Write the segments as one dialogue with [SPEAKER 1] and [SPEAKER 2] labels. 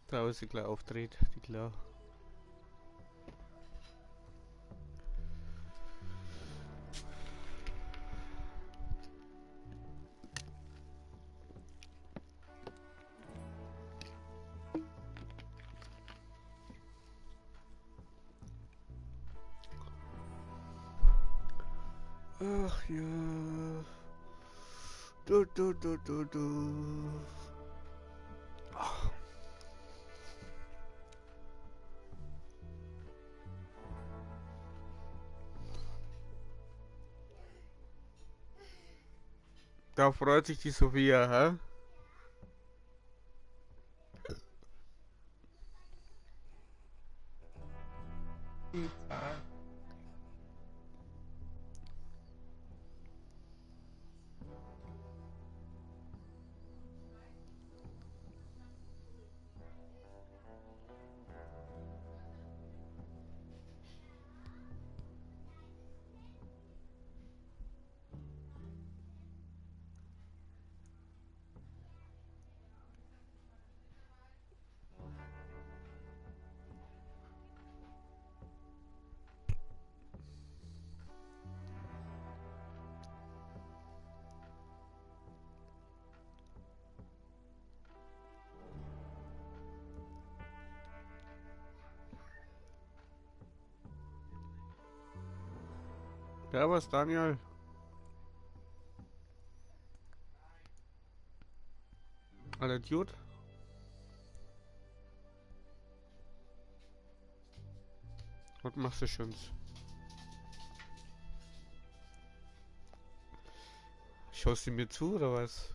[SPEAKER 1] Da ist sie gleich aufdreht, die klar. Ach ja. Du. Ach. Da freut sich die Sophia, hä? Ja, was, Daniel? Alles gut? Was machst du schon? Schaust du mir zu, oder was?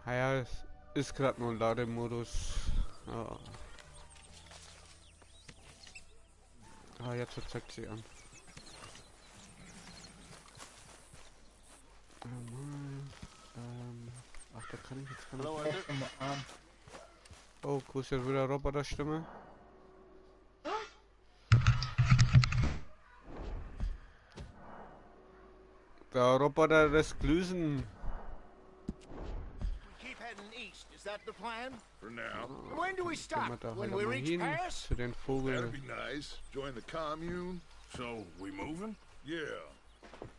[SPEAKER 1] Ah ja, es ist gerade nur ein Lademodus. Ja. Ah, jetzt zeigt sie an. Ach, da kann ich jetzt gar nicht. Oh, wo ist jetzt wieder Roboterstimme? Der Roboter lässt glühen.
[SPEAKER 2] Is that the plan?
[SPEAKER 3] For now.
[SPEAKER 2] When do we stop? When we reach Paris?
[SPEAKER 1] Zu den Vogel.
[SPEAKER 3] That'd be nice. Join the commune.
[SPEAKER 4] So, we moving?
[SPEAKER 3] Yeah.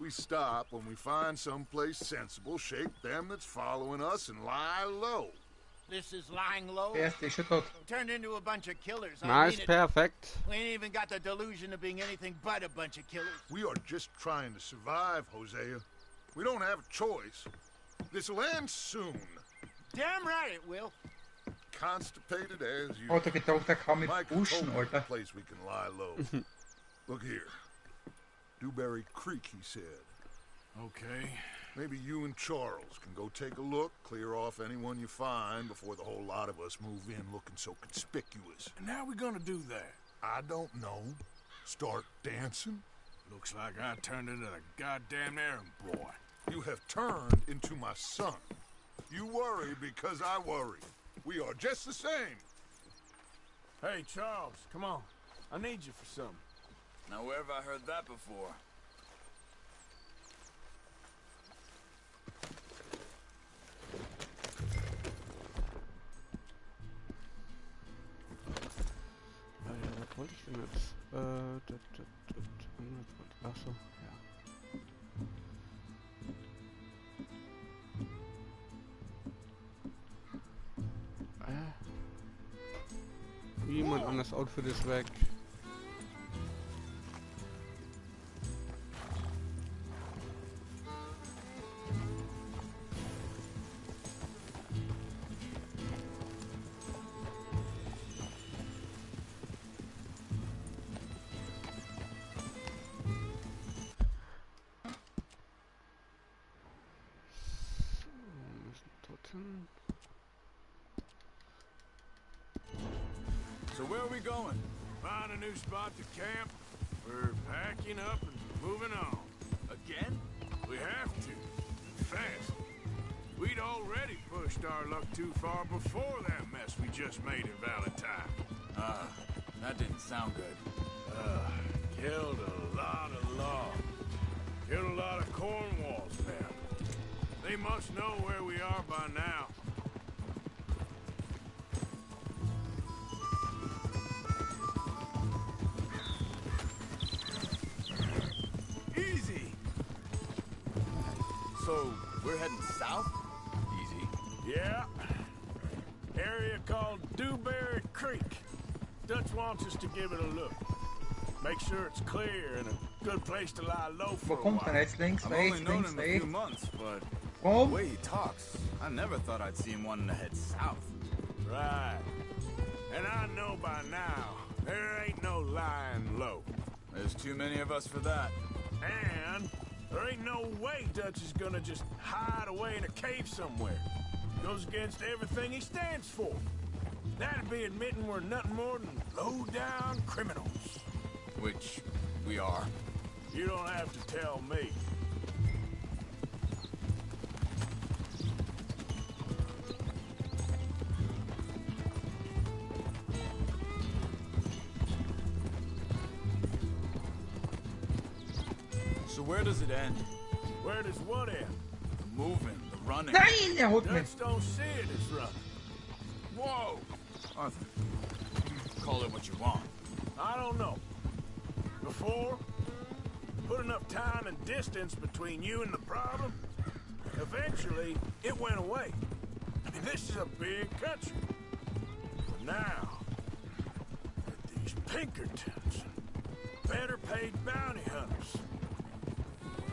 [SPEAKER 3] We stop when we find someplace sensible, shake them that's following us, and lie low.
[SPEAKER 2] This is lying low?
[SPEAKER 5] Yes, they should not.
[SPEAKER 2] Turned into a bunch of killers.
[SPEAKER 1] Nice, perfect.
[SPEAKER 2] We ain't even got the delusion of being anything but a bunch of killers.
[SPEAKER 3] We are just trying to survive, Hosea. We don't have a choice. This'll end soon.
[SPEAKER 2] Damn right it will.
[SPEAKER 3] Constipated as you.
[SPEAKER 5] Auto gedacht, er kann mit
[SPEAKER 3] Mike
[SPEAKER 5] pushen,
[SPEAKER 3] Hope,
[SPEAKER 5] Alter.
[SPEAKER 3] place we can lie low. Look here. Dewberry Creek, he said.
[SPEAKER 4] Okay.
[SPEAKER 3] Maybe you and Charles can go take a look, clear off anyone you find before the whole lot of us move in looking so conspicuous.
[SPEAKER 4] And how we gonna do that?
[SPEAKER 3] I don't know. Start dancing?
[SPEAKER 4] Looks like I turned into the goddamn errand boy.
[SPEAKER 3] You have turned into my son. You worry because I worry. We are just the same.
[SPEAKER 4] Hey, Charles, come on. I need you for something.
[SPEAKER 6] Now, where have I heard that before?
[SPEAKER 1] Was wollte ich denn jetzt? Achso, ja. Jemand anderes Outfit ist weg.
[SPEAKER 4] So where are we going? Find a new spot to camp. We're packing up and moving on.
[SPEAKER 6] Again?
[SPEAKER 4] We have to. Fast. We'd already pushed our luck too far before that mess we just made in Valentine.
[SPEAKER 6] That didn't sound good.
[SPEAKER 4] Killed a lot of logs. Killed a lot of corn must know where we are by now.
[SPEAKER 6] Easy. So, we're heading south? Easy.
[SPEAKER 4] Yeah. Area called Dewberry Creek. Dutch wants us to give it a look. Make sure it's clear and a good place to lie low for
[SPEAKER 5] Wo
[SPEAKER 4] a
[SPEAKER 5] kommt
[SPEAKER 4] while.
[SPEAKER 5] man jetzt? Links,
[SPEAKER 6] I've only
[SPEAKER 5] rechts,
[SPEAKER 6] known
[SPEAKER 5] links,
[SPEAKER 6] him a
[SPEAKER 5] rechts.
[SPEAKER 6] few months, but the
[SPEAKER 5] Warum?
[SPEAKER 6] way he talks, I never thought I'd see him wanting to head south.
[SPEAKER 4] Right. And I know by now, there ain't no lying low.
[SPEAKER 6] There's too many of us for that.
[SPEAKER 4] And there ain't no way Dutch is gonna just hide away in a cave somewhere. Goes against everything he stands for. That'd be admitting we're nothing more than low-down criminals.
[SPEAKER 6] Which we are.
[SPEAKER 4] You don't have to tell me.
[SPEAKER 6] So where does it end?
[SPEAKER 4] Where does what end?
[SPEAKER 6] The moving, the running.
[SPEAKER 5] Nein, er holt mich.
[SPEAKER 4] Dutch don't see it as running.
[SPEAKER 6] Whoa! Arthur, you call it what you want.
[SPEAKER 4] I don't know. Before, put enough time and distance between you and the problem, eventually it went away. I mean, this is a big country. But now, with these Pinkertons, better paid bounty hunters,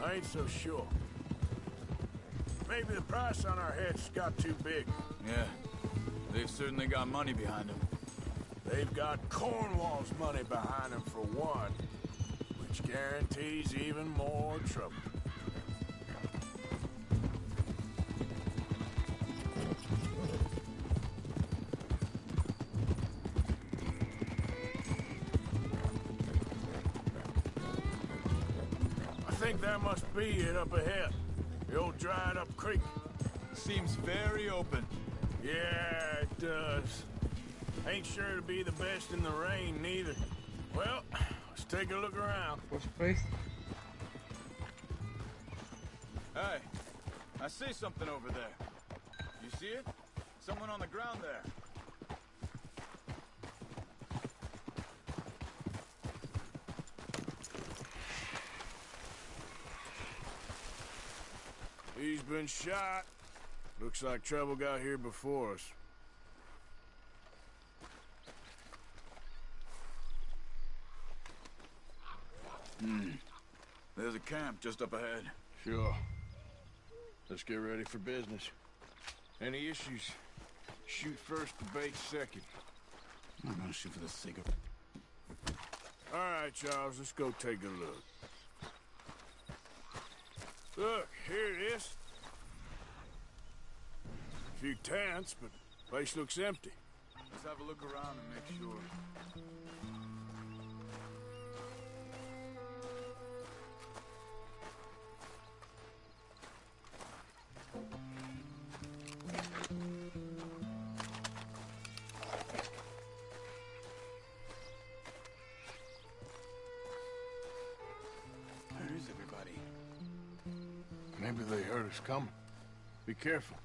[SPEAKER 4] I ain't so sure. Maybe the price on our heads got too big.
[SPEAKER 6] Yeah, they've certainly got money behind them.
[SPEAKER 4] They've got Cornwall's money behind them for one, which guarantees even more trouble. I think that must be it up ahead. The old dried up creek.
[SPEAKER 6] Seems very open.
[SPEAKER 4] Yeah, it does. Ain't sure to be the best in the rain, neither. Well, let's take a look around.
[SPEAKER 5] Wo sprichst?
[SPEAKER 6] Hey, I see something over there. You see it? Someone on the ground there.
[SPEAKER 4] He's been shot. Looks like trouble got here before us.
[SPEAKER 6] There's a camp just up ahead.
[SPEAKER 4] Sure. Let's get ready for business. Any issues? Shoot first, debate second.
[SPEAKER 6] I'm gonna shoot for the sake of...
[SPEAKER 4] All right, Charles, let's go take a look. Look, here it is. A few tents, but place looks empty.
[SPEAKER 6] Let's have a look around and make sure. Where is everybody?
[SPEAKER 4] Maybe they heard us coming. Be careful.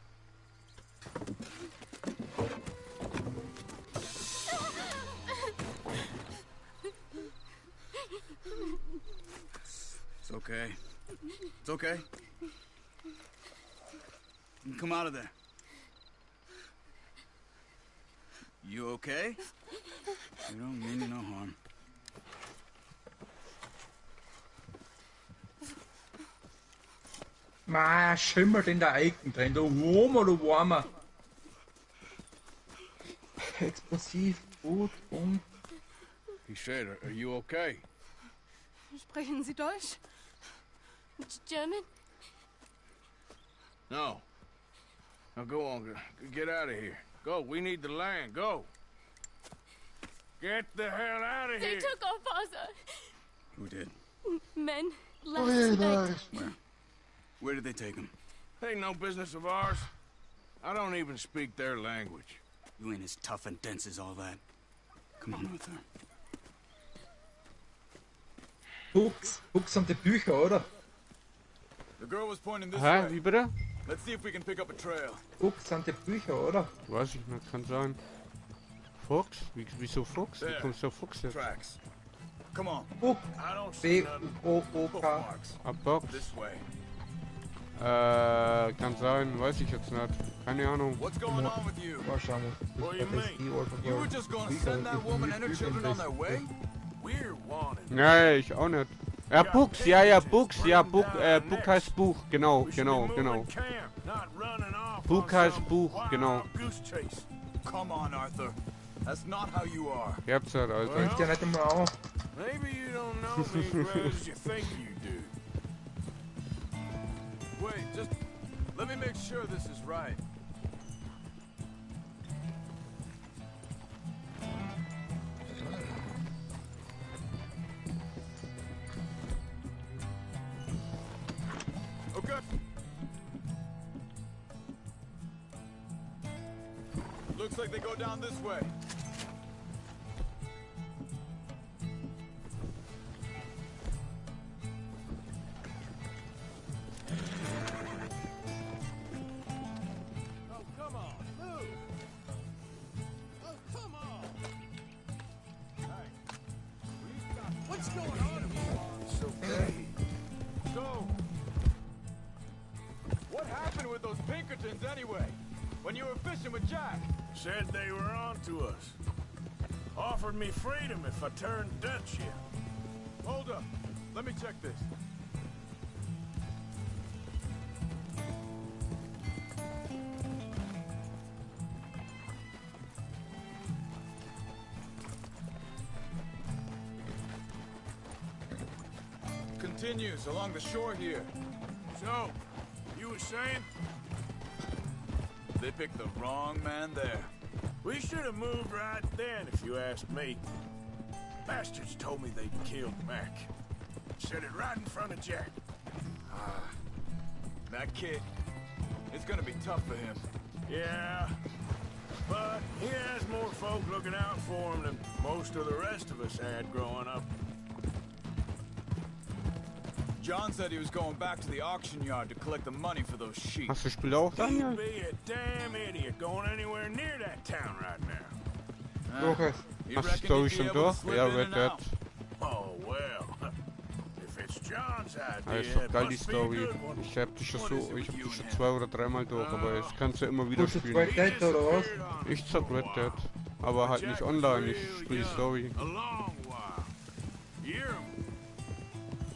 [SPEAKER 6] It's okay. It's okay. You can come out of there. You okay? You don't mean you no harm.
[SPEAKER 5] Maar schimmert in der Eiken drin. Du Wurmer, du Wurmer. Explosiv, gut und...
[SPEAKER 4] He said, are you okay?
[SPEAKER 7] Sprechen Sie Deutsch? German?
[SPEAKER 4] No. Now go on, get out of here. Go, we need the land, go. Get the hell out of
[SPEAKER 7] They
[SPEAKER 4] here.
[SPEAKER 7] took our father.
[SPEAKER 6] Who did?
[SPEAKER 7] Men last night.
[SPEAKER 6] Where? Where did they take him?
[SPEAKER 4] Ain't no business of ours. I don't even speak their language.
[SPEAKER 6] You ain't as tough and dense as all that. Come on, Arthur.
[SPEAKER 5] Books und die Bücher, oder?
[SPEAKER 6] The girl was pointing this
[SPEAKER 1] Hä?
[SPEAKER 6] way.
[SPEAKER 1] Wie bitte?
[SPEAKER 6] Let's see if we can pick up a trail.
[SPEAKER 5] Fuchs sind die Bücher, oder?
[SPEAKER 1] Weiß ich nicht, kann sein. Fuchs? Wieso Fuchs? Wie
[SPEAKER 6] There.
[SPEAKER 1] kommst du auf Fuchs jetzt?
[SPEAKER 6] Tracks. Come on.
[SPEAKER 5] Fuchs.
[SPEAKER 4] I don't see nothing.
[SPEAKER 5] B-O-O-K.
[SPEAKER 6] Bookmarks.
[SPEAKER 1] Ah, Box?
[SPEAKER 6] This way.
[SPEAKER 1] Kann sein, weiß ich jetzt nicht. Keine Ahnung.
[SPEAKER 6] What's going on with you?
[SPEAKER 5] Wahrscheinlich.
[SPEAKER 4] What do you mean?
[SPEAKER 6] You were just gonna send that woman and her children on their way?
[SPEAKER 4] We're wanted.
[SPEAKER 1] Nee, ich auch nicht. Ja, Books, ja, Books, ja, Book heißt Buch, genau.
[SPEAKER 4] We should be moving camp, not running off
[SPEAKER 1] Buch
[SPEAKER 4] on
[SPEAKER 1] heißt
[SPEAKER 4] some
[SPEAKER 1] Buch,
[SPEAKER 4] wild
[SPEAKER 1] genau.
[SPEAKER 4] goose chase.
[SPEAKER 6] Come on, Arthur. That's not how you are.
[SPEAKER 1] Ihr habt's halt, Alter.
[SPEAKER 5] Fängt ja nicht immer auf.
[SPEAKER 4] Maybe you don't know me as well as you think you do.
[SPEAKER 6] Wait, just let me make sure this is right. Okay. Looks like they go down this way.
[SPEAKER 2] Oh, come on, move! Oh, come on! What's going on here?
[SPEAKER 4] It's okay.
[SPEAKER 6] So, what happened with those Pinkertons anyway? When you were fishing with Jack?
[SPEAKER 4] Said they were on to us. Offered me freedom if I turned Dutch yet.
[SPEAKER 6] Hold up. Let me check this. Continues along the shore here.
[SPEAKER 4] So, you were saying?
[SPEAKER 6] They picked the wrong man there.
[SPEAKER 4] We should have moved right then, if you ask me. Bastards told me they'd killed Mac. Said it right in front of Jack.
[SPEAKER 6] That kid, it's gonna be tough for him.
[SPEAKER 4] Yeah, but he has more folk looking out for him than most of the rest of us had growing up.
[SPEAKER 6] John said he was going back to the auction yard to collect the money for those sheep.
[SPEAKER 1] Hast du Spiel auch, Daniel?
[SPEAKER 4] He'd be a damn idiot going anywhere near that town right now.
[SPEAKER 5] Lukas.
[SPEAKER 6] You
[SPEAKER 1] Hast du
[SPEAKER 6] reckon
[SPEAKER 1] Story
[SPEAKER 6] he'd be
[SPEAKER 1] schon
[SPEAKER 6] able to
[SPEAKER 1] durch?
[SPEAKER 6] slip
[SPEAKER 1] Ja,
[SPEAKER 6] in
[SPEAKER 1] Red
[SPEAKER 6] and
[SPEAKER 1] Dead.
[SPEAKER 6] out?
[SPEAKER 4] Oh, well. If it's John's
[SPEAKER 1] Ja,
[SPEAKER 4] idea,
[SPEAKER 1] ist doch
[SPEAKER 4] it
[SPEAKER 1] geil, die
[SPEAKER 4] must be a
[SPEAKER 1] Story.
[SPEAKER 4] good one.
[SPEAKER 1] Ich hab die schon
[SPEAKER 6] What
[SPEAKER 1] so,
[SPEAKER 6] is it with
[SPEAKER 1] ich hab
[SPEAKER 6] you
[SPEAKER 1] die schon
[SPEAKER 6] and
[SPEAKER 1] 2 oder 3 Mal durch, aber ich kann's ja immer wieder
[SPEAKER 5] Tust du
[SPEAKER 1] spielen.
[SPEAKER 5] Red Dead oder was?
[SPEAKER 1] Ich zock Red Dead. Aber halt nicht online, ich spiele die Story.
[SPEAKER 4] A long while. Year.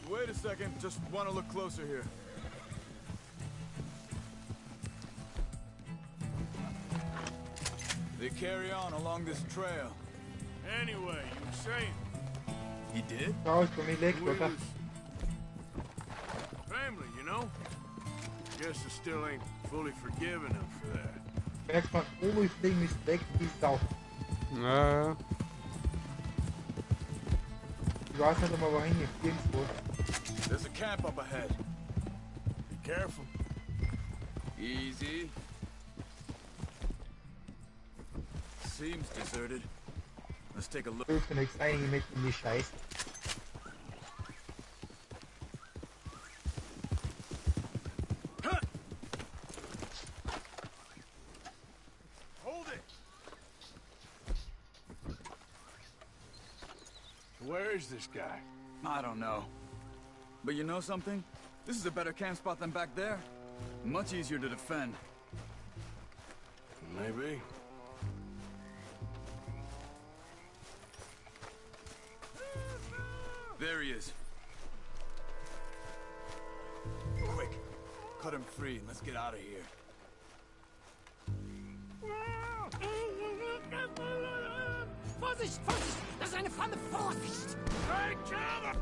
[SPEAKER 6] Wait a second, just want to look closer here. They carry on along this trail.
[SPEAKER 4] Anyway, you were saying
[SPEAKER 6] He did?
[SPEAKER 5] Ja, ist bei mir liegt,
[SPEAKER 4] we
[SPEAKER 5] oder?
[SPEAKER 4] was family, you know? Guess I still ain't fully forgiven him for that.
[SPEAKER 5] Merkt man, oh, ich fliege mich weg, wie Sau.
[SPEAKER 1] Ja,
[SPEAKER 5] Ich weiß nicht einmal wohin, ich fliege wo.
[SPEAKER 6] There's a camp up ahead.
[SPEAKER 4] Be careful.
[SPEAKER 6] Easy. Seems deserted. Let's take a look.
[SPEAKER 5] Dürfte nichts sein, mit in die Scheiße.
[SPEAKER 4] Hold it! Where is this guy?
[SPEAKER 6] I don't know. But you know something? This is a better camp spot than back there. Much easier to defend.
[SPEAKER 4] Maybe.
[SPEAKER 6] There he is. Quick. Cut him free and let's get out of here.
[SPEAKER 2] Vorsicht, Vorsicht! Das ist eine Falle! Vorsicht!
[SPEAKER 4] Hey, Calvin!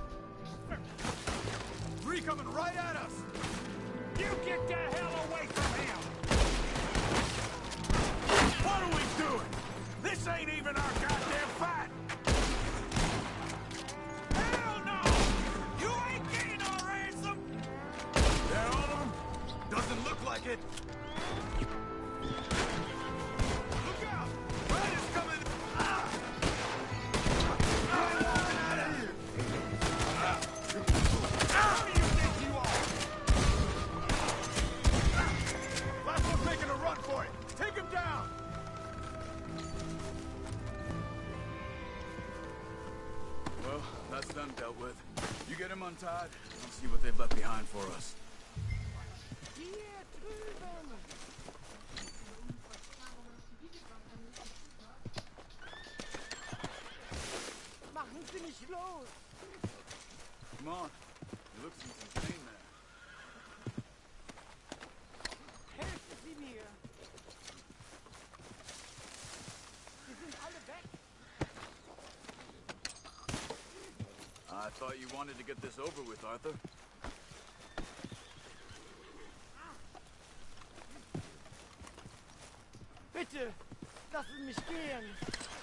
[SPEAKER 6] Three coming right at us!
[SPEAKER 4] You get the hell away from him! What are we doing? This ain't even our goddamn fight! Hell no! You ain't getting our ransom!
[SPEAKER 6] They're all of them? Doesn't look like it. Look out! Riders coming! Ah! Who do you think you are? dealt with. You get him untied, and see what they've left behind for us.
[SPEAKER 2] Hier drüben! Machen Sie mich los!
[SPEAKER 6] Come on. You look in some pain there.
[SPEAKER 2] Helfen Sie mir! Sie sind alle weg!
[SPEAKER 6] I thought you wanted to get this over with, Arthur.
[SPEAKER 2] Bitte! Lassen Sie mich gehen!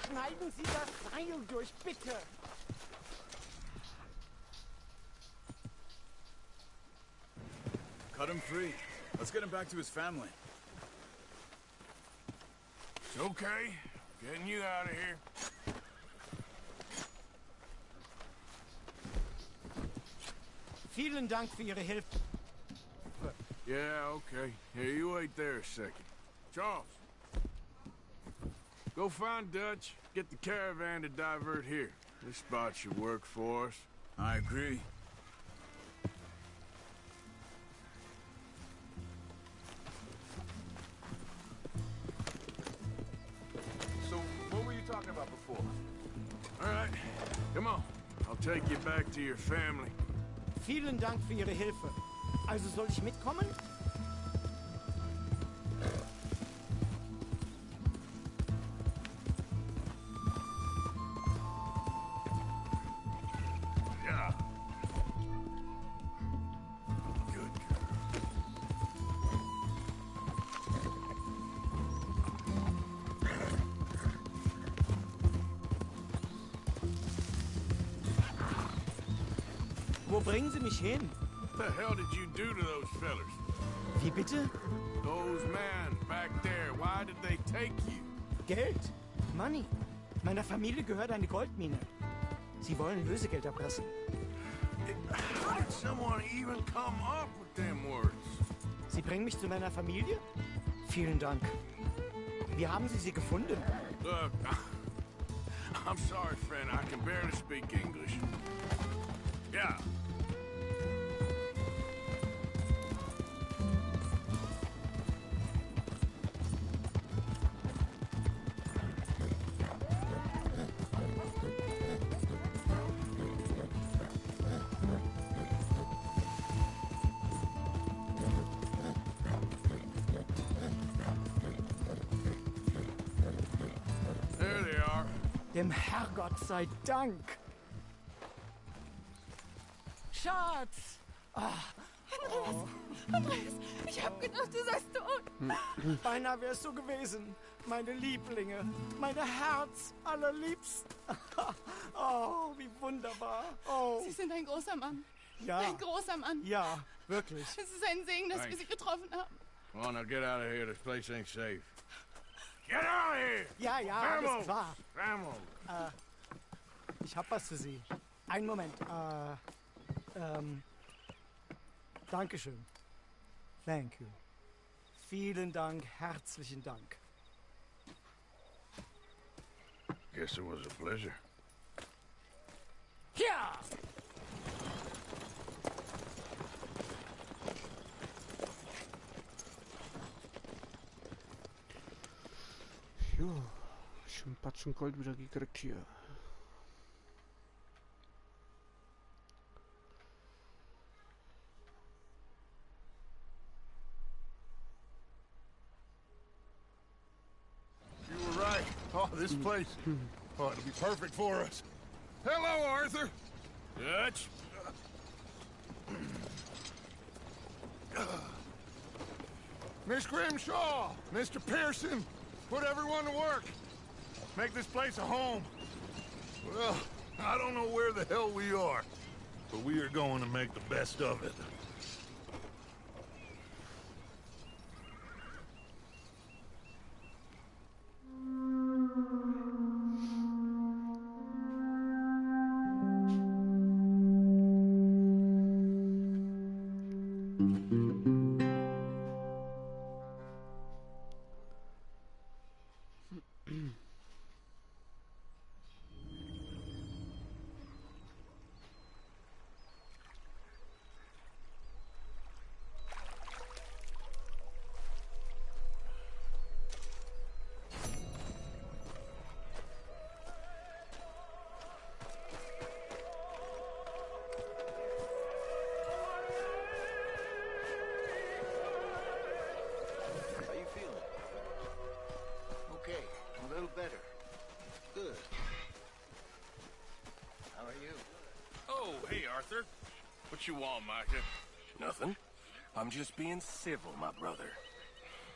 [SPEAKER 2] Schneiden Sie das Seil durch, bitte!
[SPEAKER 6] Cut him free. Let's get him back to his family.
[SPEAKER 4] It's okay. Getting you out of here.
[SPEAKER 2] Vielen Dank für Ihre Hilfe.
[SPEAKER 4] Yeah, okay. Here, you wait there a second. Charles. Go find Dutch. Get the caravan to divert here. This spot should work for us.
[SPEAKER 6] I agree. So, what were you talking about before?
[SPEAKER 4] All right. Come on. I'll take you back to your family.
[SPEAKER 2] Vielen Dank für Ihre Hilfe. Also soll ich mitkommen?
[SPEAKER 4] Yeah. Good girl.
[SPEAKER 2] Wo bringen Sie mich hin?
[SPEAKER 4] What the hell did you do to those fellers?
[SPEAKER 2] Wie bitte?
[SPEAKER 4] Those men back there, why did they take you?
[SPEAKER 2] Geld. Money. Meiner Familie gehört eine Goldmine. Sie wollen Lösegeld erpressen.
[SPEAKER 4] How did someone even come up with them words?
[SPEAKER 2] Sie bringen mich zu meiner Familie? Vielen Dank. Wie haben Sie sie gefunden?
[SPEAKER 4] Look, I'm sorry, friend. I can barely speak English. Yeah. There they are.
[SPEAKER 2] Dem Herrgott sei Dank. Schatz!
[SPEAKER 7] Andreas, ich hab gedacht, du seist tot.
[SPEAKER 2] Beinahe wär's so gewesen. Meine Lieblinge, meine Herz allerliebst. Oh, wie wunderbar. Oh,
[SPEAKER 7] Sie sind ein großer Mann.
[SPEAKER 2] ja.
[SPEAKER 7] Ein großer Mann.
[SPEAKER 2] Ja, wirklich.
[SPEAKER 7] Es ist ein Segen, dass wir Sie getroffen haben.
[SPEAKER 4] Come on, now get out of here. This place ain't safe. Get out of here!
[SPEAKER 2] Ja, ja, alles klar.
[SPEAKER 4] Vamos!
[SPEAKER 2] Ich hab was für Sie. Einen Moment. Dankeschön. Thank you. Vielen Dank, herzlichen Dank.
[SPEAKER 4] Guess it was a pleasure.
[SPEAKER 2] Ja!
[SPEAKER 1] Jo, schon ein Batzen Gold wieder gekriegt hier.
[SPEAKER 3] You were right. Oh, this place. Oh, it'll be perfect for us. Hello, Arthur.
[SPEAKER 4] Dutch?
[SPEAKER 3] Miss Grimshaw, Mr. Pearson, put everyone to work. Make this place a home. Well, I don't know where the hell we are, but we are going to make the best of it. What you want, Micah?
[SPEAKER 8] Nothing. I'm just being civil, my brother.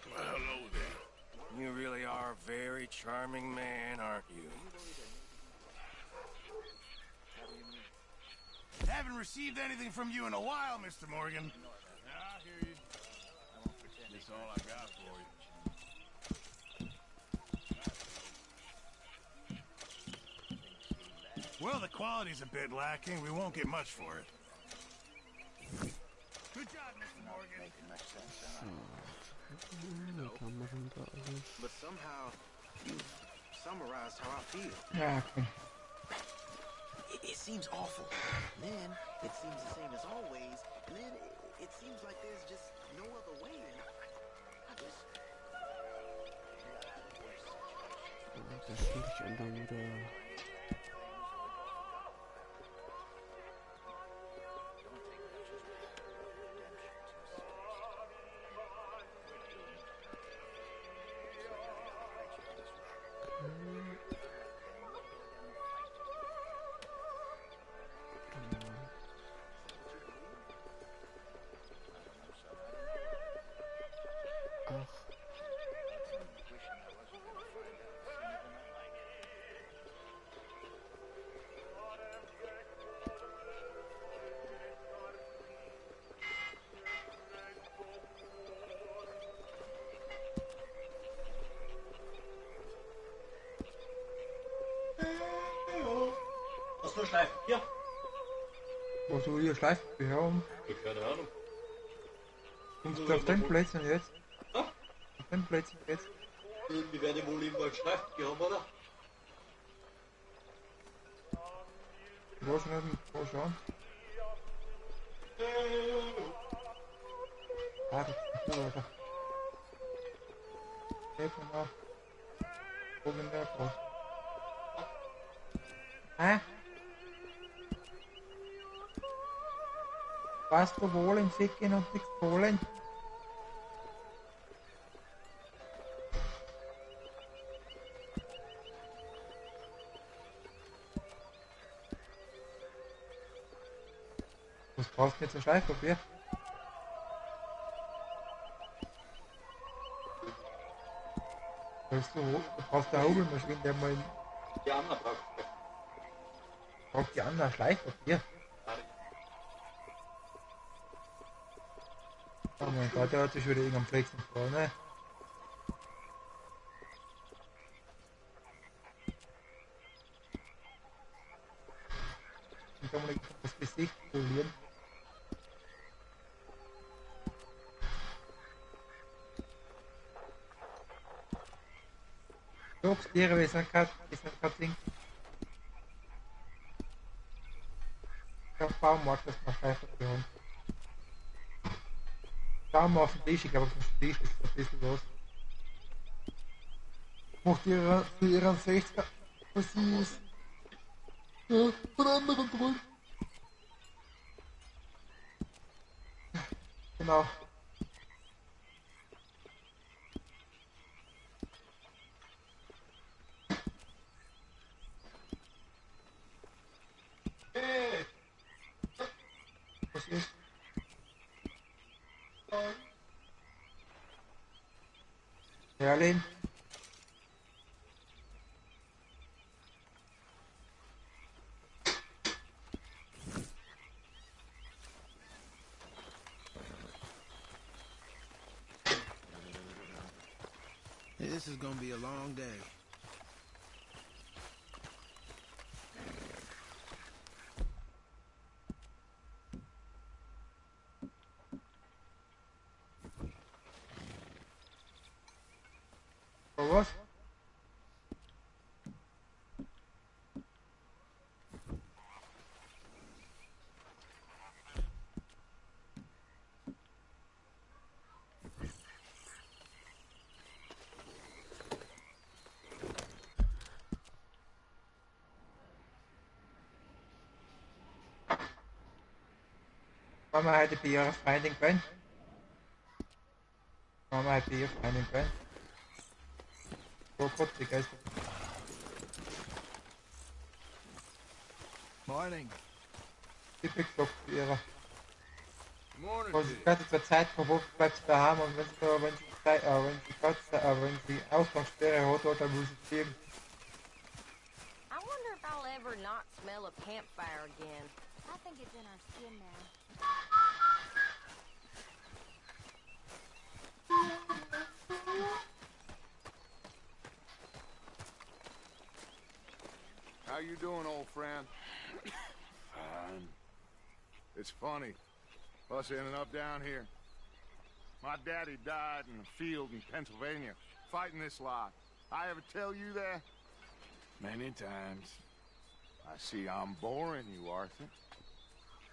[SPEAKER 3] Well, hello then.
[SPEAKER 8] You really are a very charming man, aren't you?
[SPEAKER 3] Haven't received anything from you in a while, Mr. Morgan. I hear you. That's all I got for you. Well, the quality's a bit lacking. We won't get much for it. Good job, Mr. Morgan.
[SPEAKER 8] But somehow, you summarized how I feel.
[SPEAKER 5] Ja, komm.
[SPEAKER 8] It seems awful. Then, it seems the same as always. And then, it seems like there's just no other way. And I just...
[SPEAKER 1] Das will ich ändern, oder?
[SPEAKER 9] Was für Schleifen? Hier.
[SPEAKER 5] Wo soll ihr Schleifpapier haben?
[SPEAKER 9] Keine Ahnung.
[SPEAKER 5] Und auf den Plätzen jetzt?
[SPEAKER 9] Ja?
[SPEAKER 5] Auf den Plätzen jetzt?
[SPEAKER 9] Die werden wohl irgendwo ein Schleifpapier haben, oder?
[SPEAKER 5] Wo schon? Wo schon? Ah, das ist nicht so weiter. Hilfe nach. Wo bin der raus? Hä? Warst du wohl im Sicken und nichts holen? Was brauchst du jetzt ein Schleifpapier? Du brauchst eine Hobelmaschine, der mal...
[SPEAKER 9] Die Anna braucht es.
[SPEAKER 5] Braucht die Anna Schleifpapier? Oh mein Gott, der hat sich wieder irgendein Flexen vor, ne? Und kann man das Gesicht polieren. Doch, Tiere, wir sind gerade Ding. Der Baumarkt, das mal Schleifpapier haben. Schau mal auf den Tisch, ich glaube, auf dem Tisch ist ein bisschen los. Macht ihr für ihren 60er, was sie ist. Ja, von anderen drin. Genau. Hey. Was ist? Erlin.
[SPEAKER 2] This is gonna be a long day.
[SPEAKER 5] Was? Mama had to be your finding friend. Mama had to be your finding friend. Go put the guys.
[SPEAKER 2] Morning.
[SPEAKER 5] Die Pickstock ihrer.
[SPEAKER 4] Morning,
[SPEAKER 5] wo sie gerade zur Zeit verruft, bleibt sie daheim und wenn sie Ausgangssperre hat, dann muss sie fliegen.
[SPEAKER 7] I wonder if I'll ever not smell a campfire again.
[SPEAKER 10] I think it's in our skin now.
[SPEAKER 3] How you doing, old friend? Fine. It's funny, us ending up down here. My daddy died in a field in Pennsylvania, fighting this lot. I ever tell you that?
[SPEAKER 4] Many times.
[SPEAKER 3] I see I'm boring you, Arthur.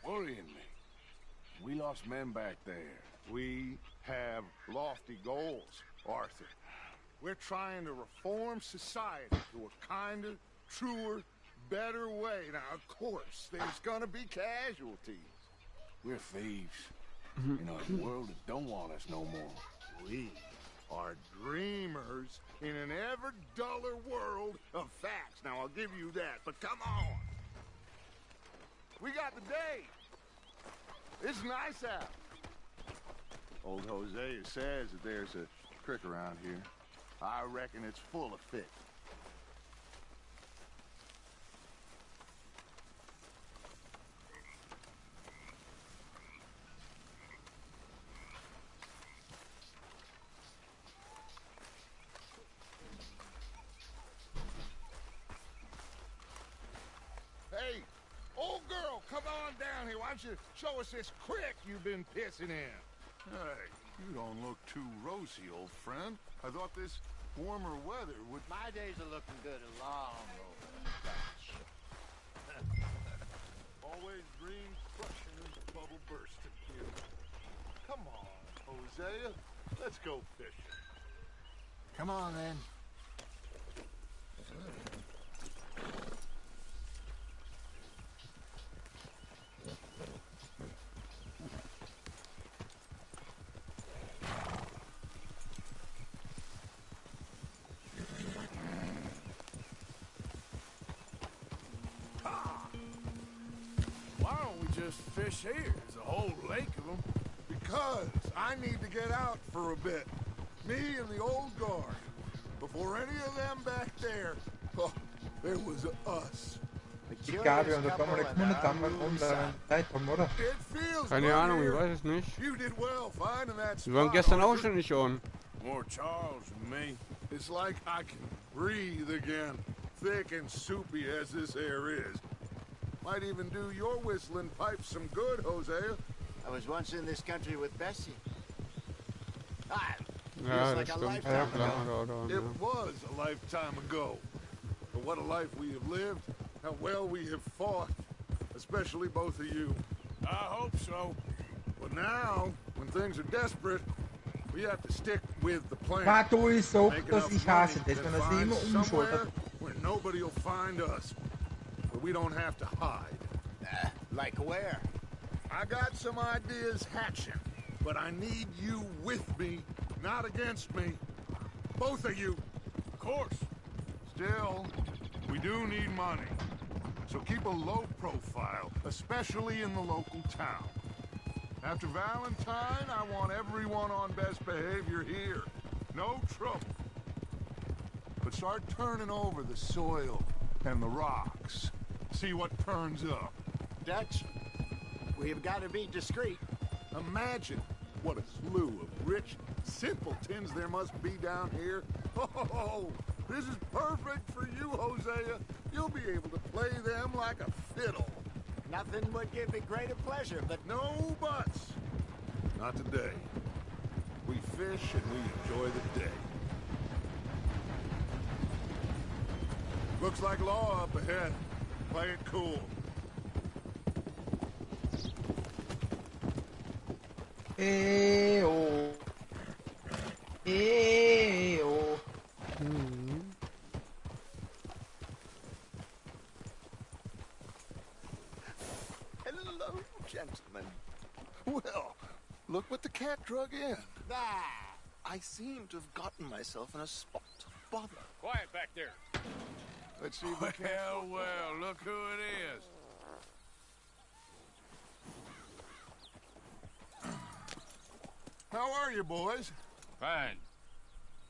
[SPEAKER 4] Worrying me. We lost men back there.
[SPEAKER 3] We have lofty goals, Arthur. We're trying to reform society to a kinder, truer, better way. Now, of course, there's gonna be casualties.
[SPEAKER 4] We're thieves. In a world that don't want us no more.
[SPEAKER 3] We are dreamers in an ever duller world of facts. Now, I'll give you that, but come on. We got the day. It's nice out. Old Hosea says that there's a creek around here. I reckon it's full of fish. Hey, old girl, come on down here. Why don't you show us this creek you've been pissing in? Hey, you don't look too rosy, old friend. I thought this warmer weather would...
[SPEAKER 11] My days are looking good along over.
[SPEAKER 3] Always green, crushing, and bubble bursting here. Come on, Hosea. Let's go fishing.
[SPEAKER 11] Come on, then.
[SPEAKER 4] Why don't we just fish here? There's a whole lake of them.
[SPEAKER 3] Because I need to get out for a bit. Me and the old guard. Before any of them back there, oh, there was us.
[SPEAKER 5] Die Gabe und da kann man nicht zusammen Zeit haben, oder?
[SPEAKER 3] It feels
[SPEAKER 1] Keine
[SPEAKER 3] good
[SPEAKER 1] Ahnung, ich
[SPEAKER 3] here.
[SPEAKER 1] weiß es nicht.
[SPEAKER 3] You did well finding that
[SPEAKER 1] Wir waren
[SPEAKER 3] spot,
[SPEAKER 1] gestern auch
[SPEAKER 3] Arthur.
[SPEAKER 1] schon nicht on.
[SPEAKER 4] More Charles than me.
[SPEAKER 3] It's like I can breathe again, thick and soupy as this air is. Might even do your whistling pipes some good, Hosea.
[SPEAKER 11] I was once in this country with Bessie. Ah,
[SPEAKER 1] Ja,
[SPEAKER 11] like
[SPEAKER 1] das
[SPEAKER 11] a
[SPEAKER 1] stimmt.
[SPEAKER 11] lifetime
[SPEAKER 1] Ja,
[SPEAKER 11] ago.
[SPEAKER 1] klar,
[SPEAKER 3] It was a lifetime ago. But what a life we have lived, how well we have fought, especially both of you.
[SPEAKER 4] I hope so.
[SPEAKER 3] But now, when things are desperate, we have to stick with the plan.
[SPEAKER 5] Vato ist so,
[SPEAKER 3] Make
[SPEAKER 5] dass
[SPEAKER 3] enough
[SPEAKER 5] ich hasse
[SPEAKER 3] money
[SPEAKER 5] das,
[SPEAKER 3] and
[SPEAKER 5] wenn er sich
[SPEAKER 3] find
[SPEAKER 5] immer umschaut.
[SPEAKER 3] somewhere where nobody will find us. Where we don't have to hide.
[SPEAKER 11] Like where?
[SPEAKER 3] I got some ideas hatching, but I need you with me, not against me. Both of you.
[SPEAKER 4] Of course.
[SPEAKER 3] Still, we do need money. So keep a low profile, especially in the local town. After Valentine, I want everyone on best behavior here. No trouble. But start turning over the soil and the rocks. See what turns up.
[SPEAKER 11] Dutch, we've got to be discreet.
[SPEAKER 3] Imagine what a slew of rich simpletons there must be down here. Oh, this is perfect for you, Hosea. You'll be able to play them like a fiddle.
[SPEAKER 11] Nothing would give me greater pleasure, but
[SPEAKER 3] No buts. Not today. We fish and we enjoy the day. Looks like law up ahead. Play it cool.
[SPEAKER 5] Oh.
[SPEAKER 3] Hello, gentlemen. Well, look what the cat drug in. I seem to have gotten myself in a spot of bother.
[SPEAKER 4] Quiet back there.
[SPEAKER 3] Let's see if we can.
[SPEAKER 4] Well, look who it is.
[SPEAKER 3] How are you, boys?
[SPEAKER 12] Fine.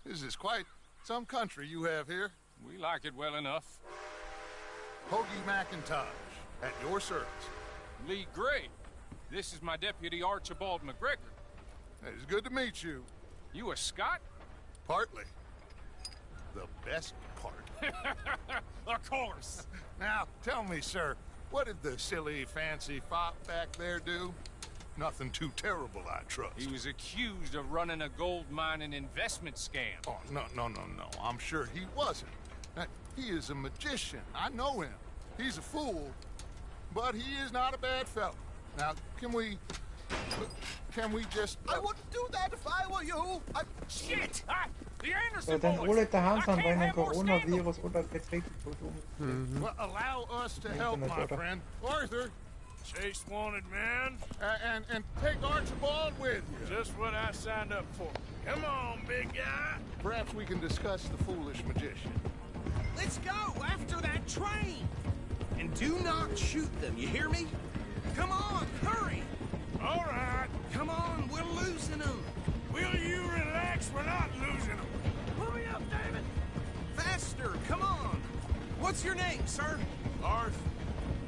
[SPEAKER 3] This is quite some country you have here.
[SPEAKER 12] We like it well enough.
[SPEAKER 3] Hoagie McIntosh, at your service.
[SPEAKER 12] Lee Gray. This is my deputy Archibald McGregor.
[SPEAKER 3] It's good to meet you.
[SPEAKER 12] You a Scot?
[SPEAKER 3] Partly. The best part.
[SPEAKER 12] Of course.
[SPEAKER 3] Now, tell me, sir, what did the silly, fancy fop back there do? Nothing too terrible, I trust.
[SPEAKER 12] He was accused of running a gold mining investment scam.
[SPEAKER 3] Oh, no. I'm sure he wasn't. He is a magician. I know him. He's a fool, but he is not a bad fellow. Now, can we just...
[SPEAKER 11] I wouldn't do that if I were you.
[SPEAKER 12] Shit! The
[SPEAKER 5] So,
[SPEAKER 12] Anderson
[SPEAKER 5] dann alle
[SPEAKER 12] boys!
[SPEAKER 5] daheim
[SPEAKER 12] I
[SPEAKER 5] sind,
[SPEAKER 12] can't
[SPEAKER 5] weil ein
[SPEAKER 12] have more scandal!
[SPEAKER 5] Coronavirus oder Betriebsblutung.
[SPEAKER 3] Well, allow us to help,
[SPEAKER 5] Internet,
[SPEAKER 3] my
[SPEAKER 5] oder?
[SPEAKER 3] friend. Arthur,
[SPEAKER 4] Chase wanted, man.
[SPEAKER 3] and take Archibald with you.
[SPEAKER 4] Just what I signed up for. Come on, big guy.
[SPEAKER 3] Perhaps we can discuss the foolish magician.
[SPEAKER 2] Let's go after that train. And do not shoot them, you hear me? Come on, hurry.
[SPEAKER 4] All right.
[SPEAKER 2] Come on, we're losing them.
[SPEAKER 4] Will you relax? We're not losing them.
[SPEAKER 2] Hurry up, David. Faster, come on. What's your name, sir?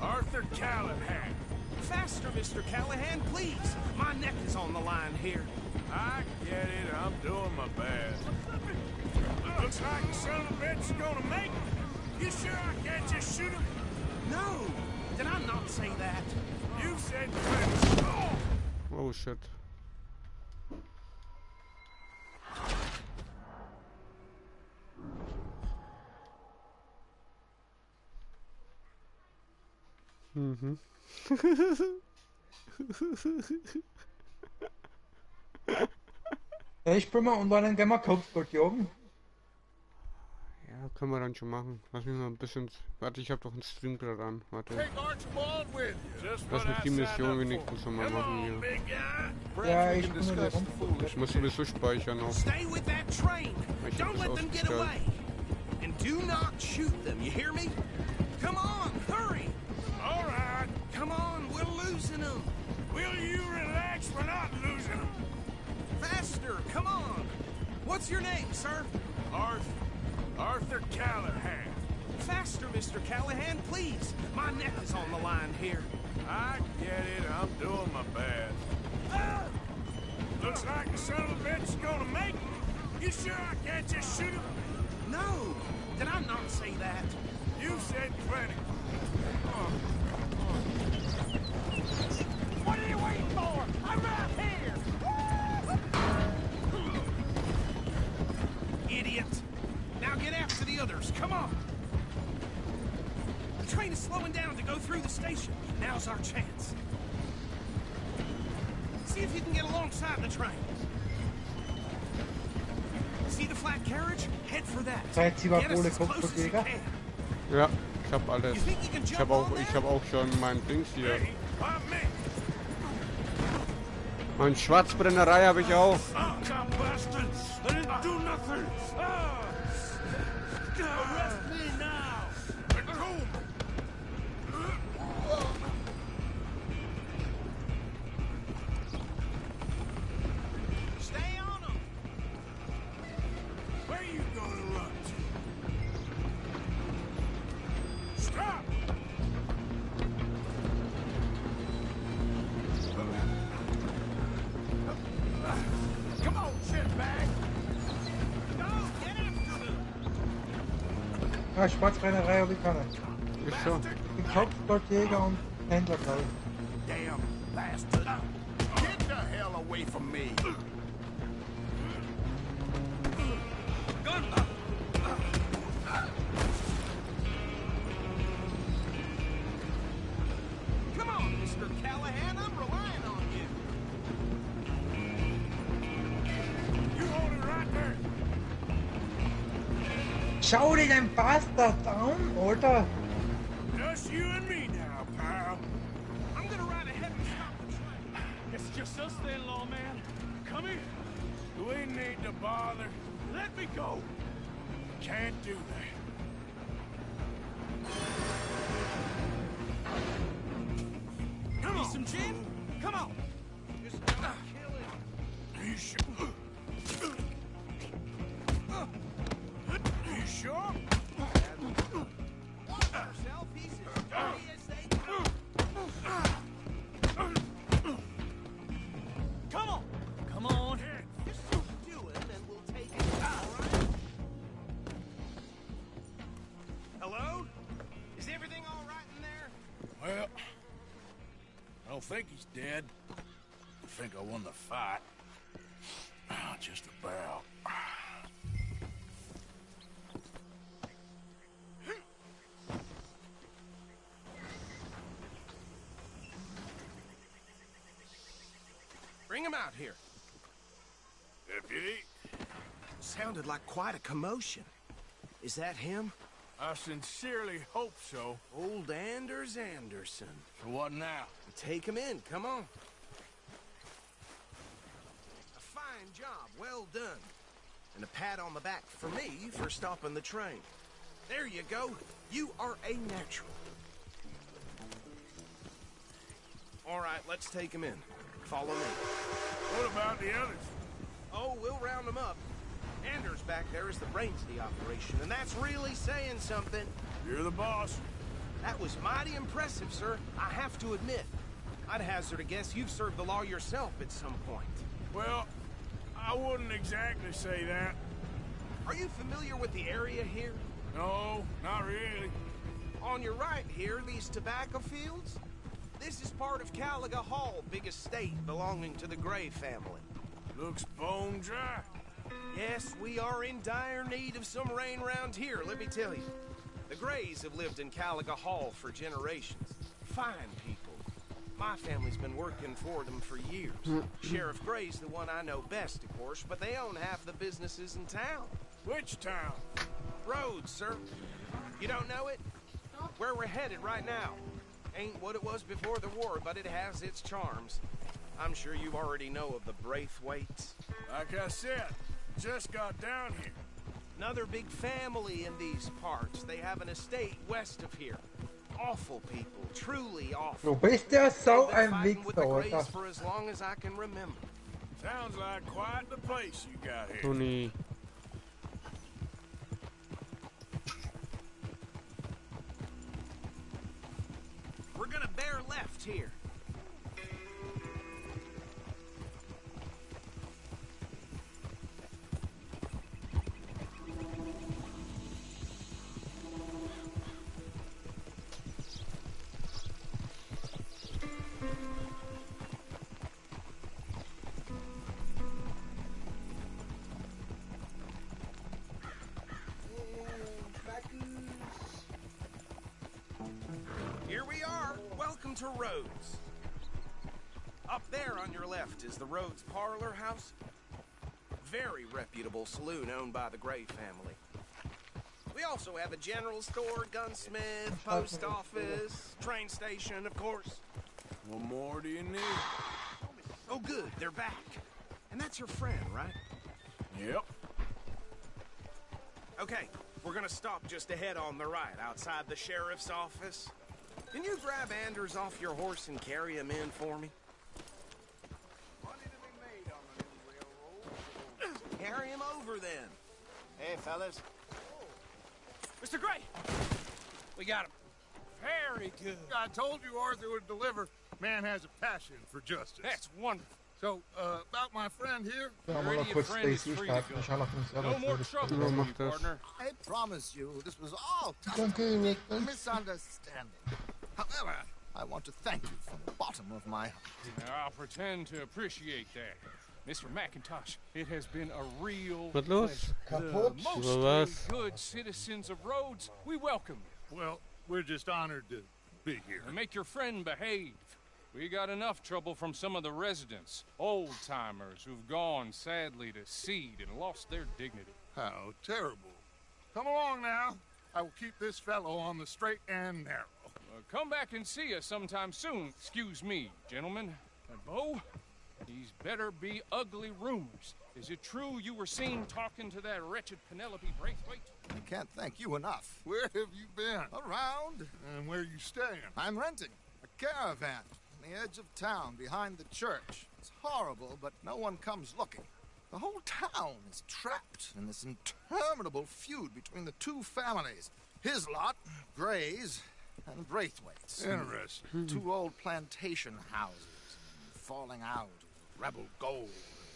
[SPEAKER 4] Arthur Callahan.
[SPEAKER 2] Faster, Mr. Callahan, please. My neck is on the line here.
[SPEAKER 4] I get it. I'm doing my best. Looks like the son of a bitch is gonna make it. You sure I can't just shoot him?
[SPEAKER 2] No. Did I not say that?
[SPEAKER 4] You said quit. Oh!
[SPEAKER 1] Oh shit. Mhm.
[SPEAKER 5] Ja, ich bin mal und dann gehen wir Kopfgott jagen.
[SPEAKER 1] Ja, können wir dann schon machen. Lass mich mal ein bisschen... Warte, ich hab doch ein Streambrett an. Warte.
[SPEAKER 3] Take Archibald with you.
[SPEAKER 4] Just
[SPEAKER 1] Lass
[SPEAKER 4] what
[SPEAKER 1] mich
[SPEAKER 4] I
[SPEAKER 1] die
[SPEAKER 4] signed
[SPEAKER 1] Mission
[SPEAKER 4] up for.
[SPEAKER 1] wenigstens nochmal
[SPEAKER 4] Come
[SPEAKER 1] machen
[SPEAKER 4] on,
[SPEAKER 1] hier.
[SPEAKER 4] big guy.
[SPEAKER 5] Ja,
[SPEAKER 3] Perhaps we
[SPEAKER 5] ich
[SPEAKER 3] can
[SPEAKER 5] bin nur
[SPEAKER 3] discuss
[SPEAKER 5] der
[SPEAKER 3] the foolish
[SPEAKER 1] Ich muss sowieso speichern auch.
[SPEAKER 2] Stay with that train.
[SPEAKER 1] Ich hab
[SPEAKER 2] Don't
[SPEAKER 1] das
[SPEAKER 2] let them get
[SPEAKER 1] ausgestellt.
[SPEAKER 2] away. And do not shoot them, you hear me? Come on, hurry.
[SPEAKER 4] All right.
[SPEAKER 2] Come on, we're losing them.
[SPEAKER 4] Will you relax? We're not losing them.
[SPEAKER 2] Faster, come on. What's your name, sir?
[SPEAKER 4] Arthur Callahan.
[SPEAKER 2] Faster, Mr. Callahan, please. My neck is on the line here.
[SPEAKER 4] I get it. I'm doing my best. Ah! Looks like the son of a bitch is gonna make it. You sure I can't just shoot him?
[SPEAKER 2] No. Did I not say that?
[SPEAKER 4] You said plenty.
[SPEAKER 2] What are you waiting for? I'm right here. Idiot. Now get after the others. Come on. The train is slowing down to go through the station. Now's our chance. See if you can get alongside the train. See the flat carriage? Head for that.
[SPEAKER 5] Seid ihr
[SPEAKER 2] Get us
[SPEAKER 5] wohl
[SPEAKER 2] as close as you
[SPEAKER 5] Kopfgeldjäger?
[SPEAKER 2] can.
[SPEAKER 1] Ja, ich hab alles.
[SPEAKER 2] You think you can
[SPEAKER 1] Ich
[SPEAKER 2] jump
[SPEAKER 1] hab
[SPEAKER 2] on
[SPEAKER 1] auch schon mein Dings hier.
[SPEAKER 4] Hey, I'm me.
[SPEAKER 1] Mein Schwarzbrennerei habe ich auch.
[SPEAKER 4] Oh, God, bastards! I didn't do nothing! Ah! Arrest me now! Let go!
[SPEAKER 2] Stay on them.
[SPEAKER 4] Where you gonna run to? Stop! Come on, shitbag!
[SPEAKER 2] Go, get after them.
[SPEAKER 5] Ja, Schwarzbrennerei habe ich keine.
[SPEAKER 1] Ist so.
[SPEAKER 5] Ich bin Kopfgeldjäger und Händler, glaube ich.
[SPEAKER 11] Damn bastard. Get the hell away from me.
[SPEAKER 2] Gun. Come on, Mr. Callahan. I'm relying on you.
[SPEAKER 4] You hold it right there!
[SPEAKER 5] Schau dir den Bastard an, Alter!
[SPEAKER 4] Just you and me now, pal.
[SPEAKER 2] I'm gonna ride ahead and stop the train.
[SPEAKER 4] It's just us then, lawman. Come here. We need to bother. Let me go. Can't do that. Come
[SPEAKER 2] Need
[SPEAKER 4] on.
[SPEAKER 2] some gin? Come on. Just don't kill it.
[SPEAKER 4] You sure? think he's dead. I think I won the fight. Just about.
[SPEAKER 2] Bring him out here.
[SPEAKER 4] Deputy?
[SPEAKER 2] Sounded like quite a commotion. Is that him?
[SPEAKER 4] I sincerely hope so.
[SPEAKER 2] Old Anders Anderson.
[SPEAKER 4] So what now?
[SPEAKER 2] Take him in, come on. A fine job, well done. And a pat on the back for me for stopping the train. There you go. You are a natural. All right, let's take him in. Follow me.
[SPEAKER 4] What about the others?
[SPEAKER 2] Oh, we'll round them up. Anders back there is the brains of the operation, and that's really saying something.
[SPEAKER 4] You're the boss.
[SPEAKER 2] That was mighty impressive, sir. I have to admit. I'd hazard a guess you've served the law yourself at some point.
[SPEAKER 4] Well, I wouldn't exactly say that.
[SPEAKER 2] Are you familiar with the area here?
[SPEAKER 4] No, not really.
[SPEAKER 2] On your right here, these tobacco fields? This is part of Caliga Hall, big estate belonging to the Gray family.
[SPEAKER 4] Looks bone dry.
[SPEAKER 2] Yes, we are in dire need of some rain round here, let me tell you. The Grays have lived in Caliga Hall for generations. Fine people. My family's been working for them for years. Sheriff Gray's the one I know best, of course, but they own half the businesses in town.
[SPEAKER 4] Which town?
[SPEAKER 2] Rhodes, sir. You don't know it? Where we're headed right now. Ain't what it was before the war, but it has its charms. I'm sure you already know of the Braithwaites.
[SPEAKER 4] Like I said, just got down here.
[SPEAKER 2] Another big family in these parts. They have an estate west of here. Awful people, truly awful.
[SPEAKER 5] Du bist ja so
[SPEAKER 2] They've
[SPEAKER 5] ein
[SPEAKER 2] been fighting with the
[SPEAKER 5] Wichser,
[SPEAKER 2] Grays
[SPEAKER 5] oder?
[SPEAKER 2] for as long as I can remember.
[SPEAKER 4] Sounds like quite the place you got here.
[SPEAKER 1] Tony.
[SPEAKER 2] We're gonna bear left here. Here we are. Welcome to Rhodes. Up there on your left is the Rhodes Parlor House. Very reputable saloon owned by the Gray family. We also have a general store, gunsmith, post office, train station, of course.
[SPEAKER 4] What more do you need?
[SPEAKER 2] Oh, good. They're back. And that's your friend, right?
[SPEAKER 4] Yep.
[SPEAKER 2] Okay, we're gonna stop just ahead on the right, outside the sheriff's office. Can you grab Anders off your horse and carry him in for me?
[SPEAKER 11] Money to be made on the new railroad.
[SPEAKER 2] Carry him over, then.
[SPEAKER 11] Hey, fellas.
[SPEAKER 2] Mr. Gray!
[SPEAKER 12] We got him. Very good.
[SPEAKER 3] I told you Arthur would deliver. Man has a passion for justice.
[SPEAKER 12] That's wonderful.
[SPEAKER 3] So, about my friend here?
[SPEAKER 5] Ja, mal noch kurz Stacy starten. Ich habe noch ein sehr
[SPEAKER 12] No more
[SPEAKER 5] natürlich.
[SPEAKER 12] trouble
[SPEAKER 1] No,
[SPEAKER 12] for
[SPEAKER 1] mach
[SPEAKER 12] you,
[SPEAKER 1] das.
[SPEAKER 12] partner.
[SPEAKER 11] I promise you, this was all
[SPEAKER 5] Danke, Nick.
[SPEAKER 11] misunderstanding. However, I want to thank you from the bottom of my heart.
[SPEAKER 12] Now, I'll pretend to appreciate that. Mr. McIntosh, it has been a real
[SPEAKER 1] Was los?
[SPEAKER 12] pleasure.
[SPEAKER 5] Kaputt?
[SPEAKER 12] The
[SPEAKER 1] Was?
[SPEAKER 12] mostly good citizens of Rhodes, we welcome you.
[SPEAKER 3] Well, we're just honored to be here.
[SPEAKER 12] And make your friend behave. We got enough trouble from some of the residents, old-timers who've gone, sadly, to seed and lost their dignity.
[SPEAKER 3] How terrible. Come along now. I will keep this fellow on the straight and narrow.
[SPEAKER 12] Come back and see us sometime soon. Excuse me, gentlemen. Bo, these better be ugly rumors. Is it true you were seen talking to that wretched Penelope Braithwaite?
[SPEAKER 11] I can't thank you enough.
[SPEAKER 3] Where have you been?
[SPEAKER 11] Around,
[SPEAKER 3] And where you staying?
[SPEAKER 11] I'm renting a caravan on the edge of town behind the church. It's horrible, but no one comes looking. The whole town is trapped in this interminable feud between the two families. His lot, Gray's, and Braithwaite's.
[SPEAKER 3] Interesting.
[SPEAKER 11] Two old plantation houses, falling out of rebel gold,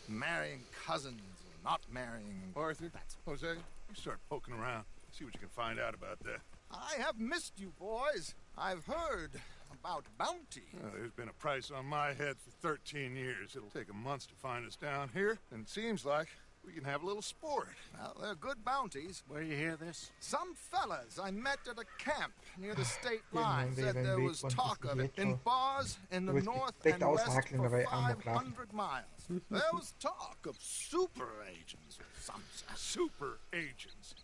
[SPEAKER 11] marrying cousins, or not marrying.
[SPEAKER 3] Arthur, Jose, you start poking around. See what you can find out about that.
[SPEAKER 11] I have missed you, boys. I've heard about bounty.
[SPEAKER 3] There's been a price on my head for 13 years. It'll take a month to find us down here, and it seems like we can have a little sport.
[SPEAKER 11] Well, they're good bounties.
[SPEAKER 8] Where you hear this?
[SPEAKER 11] Some fellas I met at a camp near the state line said there was talk of it in bars in the north and west for 500 miles. There was talk of super agents or something.
[SPEAKER 3] Super agents.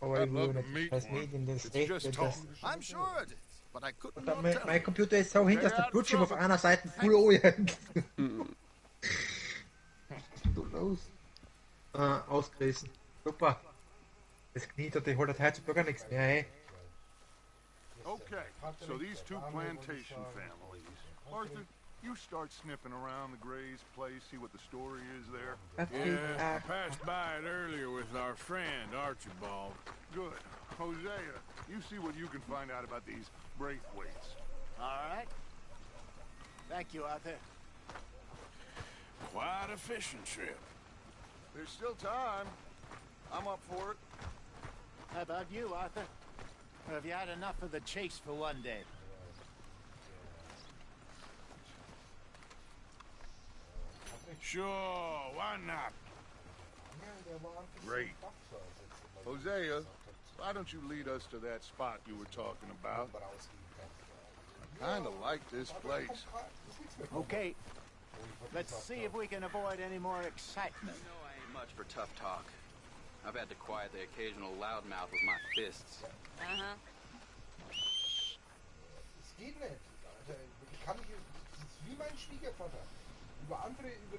[SPEAKER 5] Oh,
[SPEAKER 3] I'd love to meet one. It's just talk.
[SPEAKER 11] I'm sure it is, but I couldn't
[SPEAKER 5] Und
[SPEAKER 11] not tell.
[SPEAKER 5] mein Computer ist so hinter der Bildschirm auf einer Seite Full Orient. Du los. Ausgerissen. Super. Das Knie, der holt heutzutage gar nichts mehr, hey.
[SPEAKER 3] Okay, so these two plantation families. Arthur, you start sniffing around the Gray's place, see what the story is there.
[SPEAKER 4] Yeah, I passed by it earlier with our friend, Archibald.
[SPEAKER 3] Good. Hosea, you see what you can find out about these Braithwaites.
[SPEAKER 8] All right. Thank you, Arthur.
[SPEAKER 4] Quite a fishing trip.
[SPEAKER 3] There's still time. I'm up for it.
[SPEAKER 8] How about you, Arthur? Or have you had enough of the chase for one day?
[SPEAKER 4] Sure, why not?
[SPEAKER 3] Great. Hosea, why don't you lead us to that spot you were talking about? I kind of like this place.
[SPEAKER 8] Okay. Let's see if we can avoid any more excitement.
[SPEAKER 13] You know I ain't much for tough talk. I've had to quiet the occasional loudmouth with my fists.
[SPEAKER 7] Uh-huh.
[SPEAKER 5] Das geht nicht. Ich kann nicht, das ist wie mein Schwiegervater. Über andere, über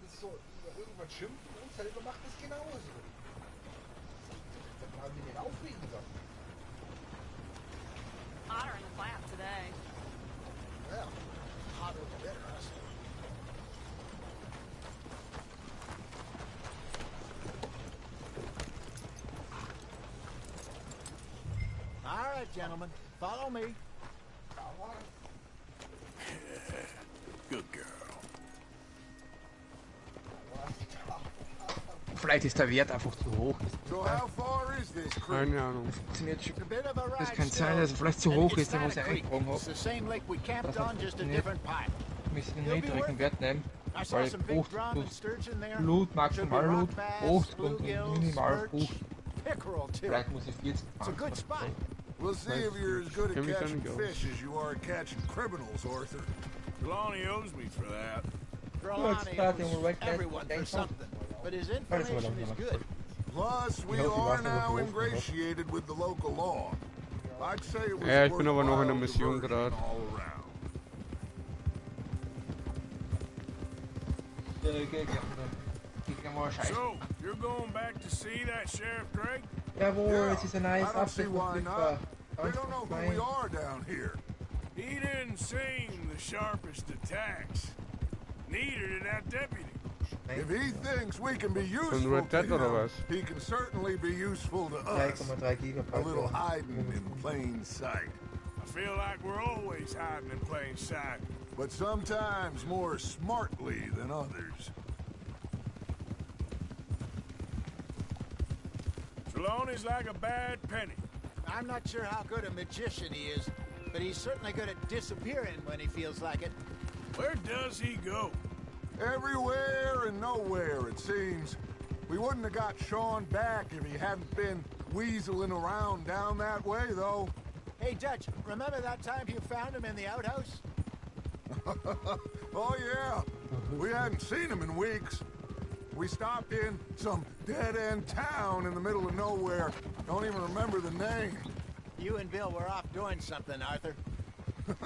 [SPEAKER 5] irgendwas schimpfen und selber macht es genauso. Da haben wir den aufregen sollen.
[SPEAKER 7] Hotter in the flat today.
[SPEAKER 5] Ja, hotter the better, huh?
[SPEAKER 8] All right, gentlemen. Follow me.
[SPEAKER 4] Good girl.
[SPEAKER 5] Vielleicht ist der Wert einfach zu hoch.
[SPEAKER 3] So how far is this creek?
[SPEAKER 1] Keine Ahnung.
[SPEAKER 5] Funktioniert schon.
[SPEAKER 8] A bit of a
[SPEAKER 5] Das
[SPEAKER 8] ride
[SPEAKER 5] kann sein,
[SPEAKER 8] still.
[SPEAKER 5] dass er vielleicht zu hoch
[SPEAKER 8] It's
[SPEAKER 5] ist, da
[SPEAKER 8] not
[SPEAKER 5] muss
[SPEAKER 8] a
[SPEAKER 5] er
[SPEAKER 8] creek.
[SPEAKER 5] eingebrungen
[SPEAKER 8] It's the same lake we camped
[SPEAKER 5] Das hat
[SPEAKER 8] on, just a
[SPEAKER 5] funktioniert.
[SPEAKER 8] different pipe.
[SPEAKER 5] Wir müssen einen niedrigen Wert nehmen,
[SPEAKER 8] I saw
[SPEAKER 5] weil
[SPEAKER 8] some big
[SPEAKER 5] Frucht
[SPEAKER 8] drum and
[SPEAKER 5] plus
[SPEAKER 8] sturgeon there.
[SPEAKER 5] Blut, Maximalblut,
[SPEAKER 8] Should be rock bass,
[SPEAKER 5] Frucht und
[SPEAKER 8] bluegills,
[SPEAKER 5] Minimalfrucht.
[SPEAKER 8] perch, pickerel too.
[SPEAKER 5] Vielleicht muss ich 40
[SPEAKER 8] It's a good spot.
[SPEAKER 3] We'll see if you're as good at
[SPEAKER 1] Every time
[SPEAKER 3] catching
[SPEAKER 1] he goes.
[SPEAKER 3] fish as you are at catching criminals, Arthur.
[SPEAKER 4] Trelawney owes me for that.
[SPEAKER 8] Trelawney
[SPEAKER 5] starting
[SPEAKER 8] owes
[SPEAKER 5] right back
[SPEAKER 8] everyone
[SPEAKER 5] to
[SPEAKER 8] for
[SPEAKER 5] the
[SPEAKER 8] something, but his
[SPEAKER 5] Alles aber
[SPEAKER 8] information is
[SPEAKER 5] langsam.
[SPEAKER 8] good.
[SPEAKER 3] Plus, we
[SPEAKER 5] You know,
[SPEAKER 3] are
[SPEAKER 5] he
[SPEAKER 3] now
[SPEAKER 5] lost the
[SPEAKER 3] ingratiated with the local law. I'd say it was
[SPEAKER 1] Ja, ich bin aber noch in der
[SPEAKER 3] worthwhile
[SPEAKER 1] Mission
[SPEAKER 3] diversion
[SPEAKER 1] gerade.
[SPEAKER 3] all around.
[SPEAKER 4] So, you're going back to see that Sheriff Drake?
[SPEAKER 5] Jawohl, es ist ein
[SPEAKER 3] I
[SPEAKER 5] neues
[SPEAKER 3] don't see
[SPEAKER 5] Update
[SPEAKER 3] why
[SPEAKER 5] verfügbar.
[SPEAKER 3] not. They don't know who we are down here.
[SPEAKER 4] He didn't seem the sharpest attacks. Neither did that deputy.
[SPEAKER 3] If he thinks we can be useful
[SPEAKER 1] Von Red
[SPEAKER 3] to
[SPEAKER 1] Dead oder
[SPEAKER 3] him,
[SPEAKER 1] was?
[SPEAKER 3] he can certainly be useful to us.
[SPEAKER 5] 3,3
[SPEAKER 3] A
[SPEAKER 5] Gigabyte.
[SPEAKER 3] little hiding in plain sight.
[SPEAKER 4] I feel like we're always hiding in plain sight.
[SPEAKER 3] But sometimes more smartly than others.
[SPEAKER 4] Trelawney's like a bad penny.
[SPEAKER 8] I'm not sure how good a magician he is, but he's certainly good at disappearing when he feels like it.
[SPEAKER 4] Where does he go?
[SPEAKER 3] Everywhere and nowhere, it seems. We wouldn't have got Sean back if he hadn't been weaseling around down that way, though.
[SPEAKER 8] Hey, Dutch, remember that time you found him in the outhouse?
[SPEAKER 3] Oh, yeah. We hadn't seen him in weeks. We stopped in some dead-end town in the middle of nowhere. Don't even remember the name.
[SPEAKER 8] You and Bill were off doing something, Arthur.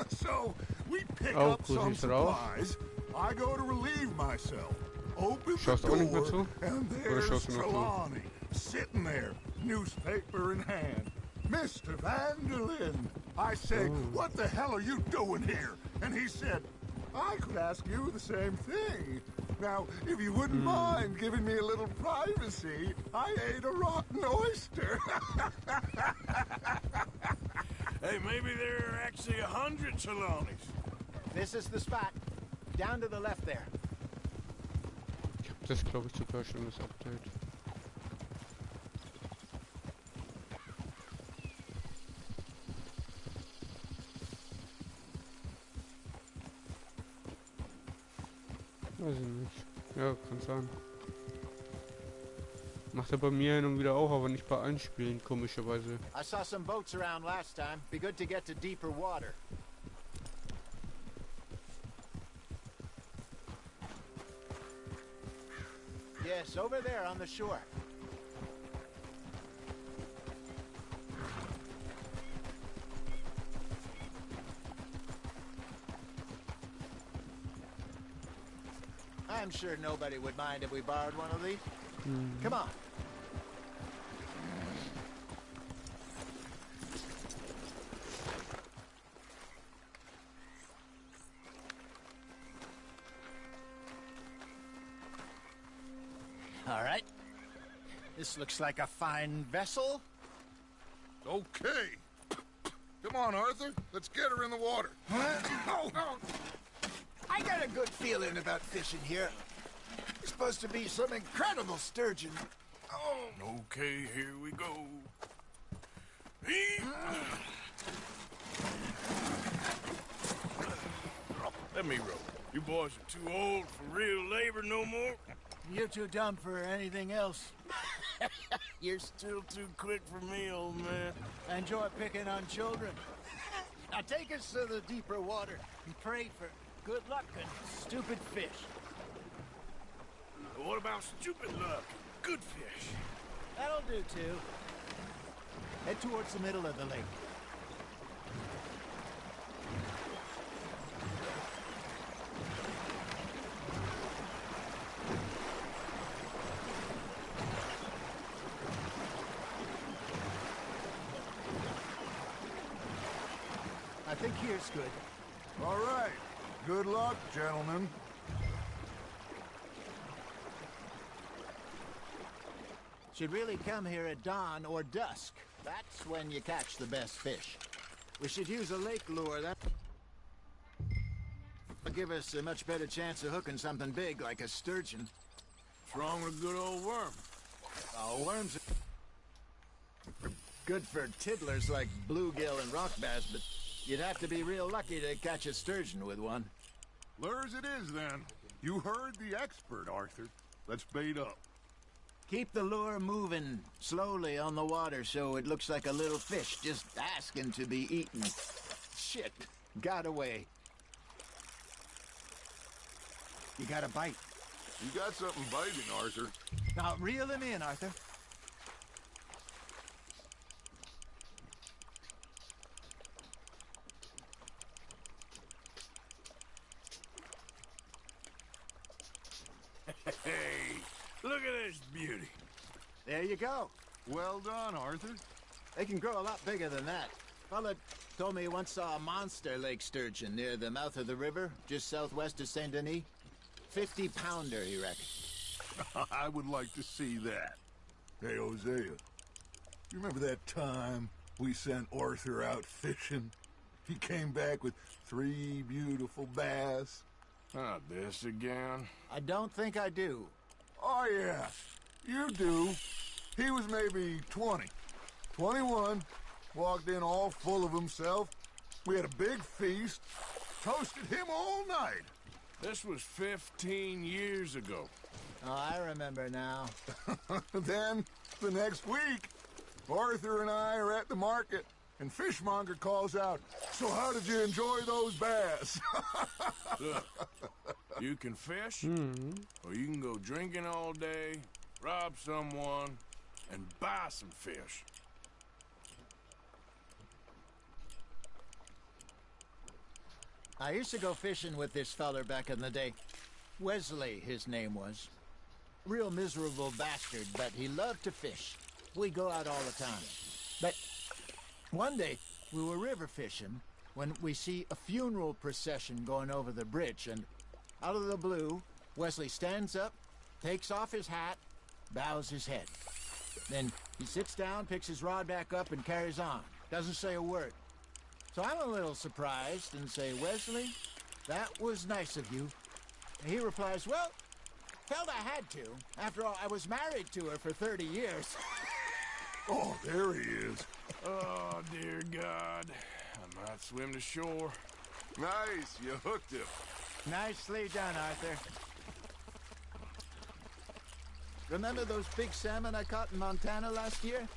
[SPEAKER 3] So, we pick
[SPEAKER 1] Oh,
[SPEAKER 3] up
[SPEAKER 1] cool,
[SPEAKER 3] some
[SPEAKER 1] siehst du da auch?
[SPEAKER 3] supplies. I go to relieve myself. Open
[SPEAKER 1] Schaust
[SPEAKER 3] the
[SPEAKER 1] du auch nicht mehr
[SPEAKER 3] door,
[SPEAKER 1] zu?
[SPEAKER 3] and
[SPEAKER 1] Oder
[SPEAKER 3] there's
[SPEAKER 1] schaust du nur zu?
[SPEAKER 3] Trelawney, sitting there, newspaper in hand. Mr. Vanderlyn. I say, what the hell are you doing here? And he said, I could ask you the same thing. Now, if you wouldn't mind giving me a little privacy, I ate a rotten oyster.
[SPEAKER 4] Hey, maybe there are actually 100 Trelawneys.
[SPEAKER 8] This is the spot. Down to the left there.
[SPEAKER 1] Ich hab das, glaube ich, sogar schon das Update. Ja, kann sein. Macht er bei mir hin und wieder auch, aber nicht bei allen Spielen, komischerweise.
[SPEAKER 14] I saw some boats around last time. Be good to get to deeper water. Yes, over there on the shore. I'm sure nobody would mind if we borrowed one of these. Come on. All right. This looks like a fine vessel.
[SPEAKER 3] Okay. Come on, Arthur. Let's get her in the water.
[SPEAKER 14] I got a good feeling about fishing here. It's supposed to be some incredible sturgeon.
[SPEAKER 4] Okay, here we go. Let me row. You boys are too old for real labor no more.
[SPEAKER 14] You're too dumb for anything else.
[SPEAKER 4] You're still too quick for me, old man.
[SPEAKER 14] I enjoy picking on children. Now take us to the deeper water and pray for good luck and stupid fish.
[SPEAKER 4] What about stupid luck? Good fish.
[SPEAKER 14] That'll do, too. Head towards the middle of the lake. I think here's good.
[SPEAKER 3] All right. Good luck, gentlemen.
[SPEAKER 14] Should really come here at dawn or dusk. That's when you catch the best fish. We should use a lake lure. That'll give us a much better chance of hooking something big like a sturgeon.
[SPEAKER 4] What's wrong with a good old worm?
[SPEAKER 14] Oh, worms are good for tiddlers like bluegill and rock bass, but you'd have to be real lucky to catch a sturgeon with one.
[SPEAKER 3] Lures it is, then. You heard the expert, Arthur. Let's bait up.
[SPEAKER 14] Keep the lure moving slowly on the water so it looks like a little fish just asking to be eaten. Shit, got away. You got a bite.
[SPEAKER 3] You got something biting, Arthur.
[SPEAKER 14] Now reel him in, Arthur.
[SPEAKER 4] Hey, look at this beauty.
[SPEAKER 14] There you go.
[SPEAKER 3] Well done, Arthur.
[SPEAKER 14] They can grow a lot bigger than that. Fella told me he once saw a monster lake sturgeon near the mouth of the river, just southwest of Saint Denis. 50-pounder, he reckoned.
[SPEAKER 3] I would like to see that. Hey, Hosea, you remember that time we sent Arthur out fishing? He came back with 3 beautiful bass.
[SPEAKER 4] Not this again.
[SPEAKER 14] I don't think I do.
[SPEAKER 3] Oh, yeah, you do. He was maybe 20, 21, walked in all full of himself. We had a big feast, toasted him all night.
[SPEAKER 4] This was 15 years ago.
[SPEAKER 14] Oh, I remember now.
[SPEAKER 3] Then, the next week, Arthur and I are at the market, and Fishmonger calls out, "So how did you enjoy those bass?"
[SPEAKER 4] Look, you can fish, or you can go drinking all day, rob someone, and buy some fish.
[SPEAKER 14] I used to go fishing with this feller back in the day. Wesley, his name was. Real miserable bastard, but he loved to fish. We'd go out all the time. But one day, we were river fishing when we see a funeral procession going over the bridge, and out of the blue, Wesley stands up, takes off his hat, bows his head. Then he sits down, picks his rod back up, and carries on. Doesn't say a word. So I'm a little surprised and say, "Wesley, that was nice of you." And he replies, "Well, felt I had to. After all, I was married to her for 30 years.
[SPEAKER 3] Oh, there he is.
[SPEAKER 4] Oh, dear God. I might swim to shore.
[SPEAKER 3] Nice, you hooked him.
[SPEAKER 14] Nicely done, Arthur. Remember those big salmon I caught in Montana last year?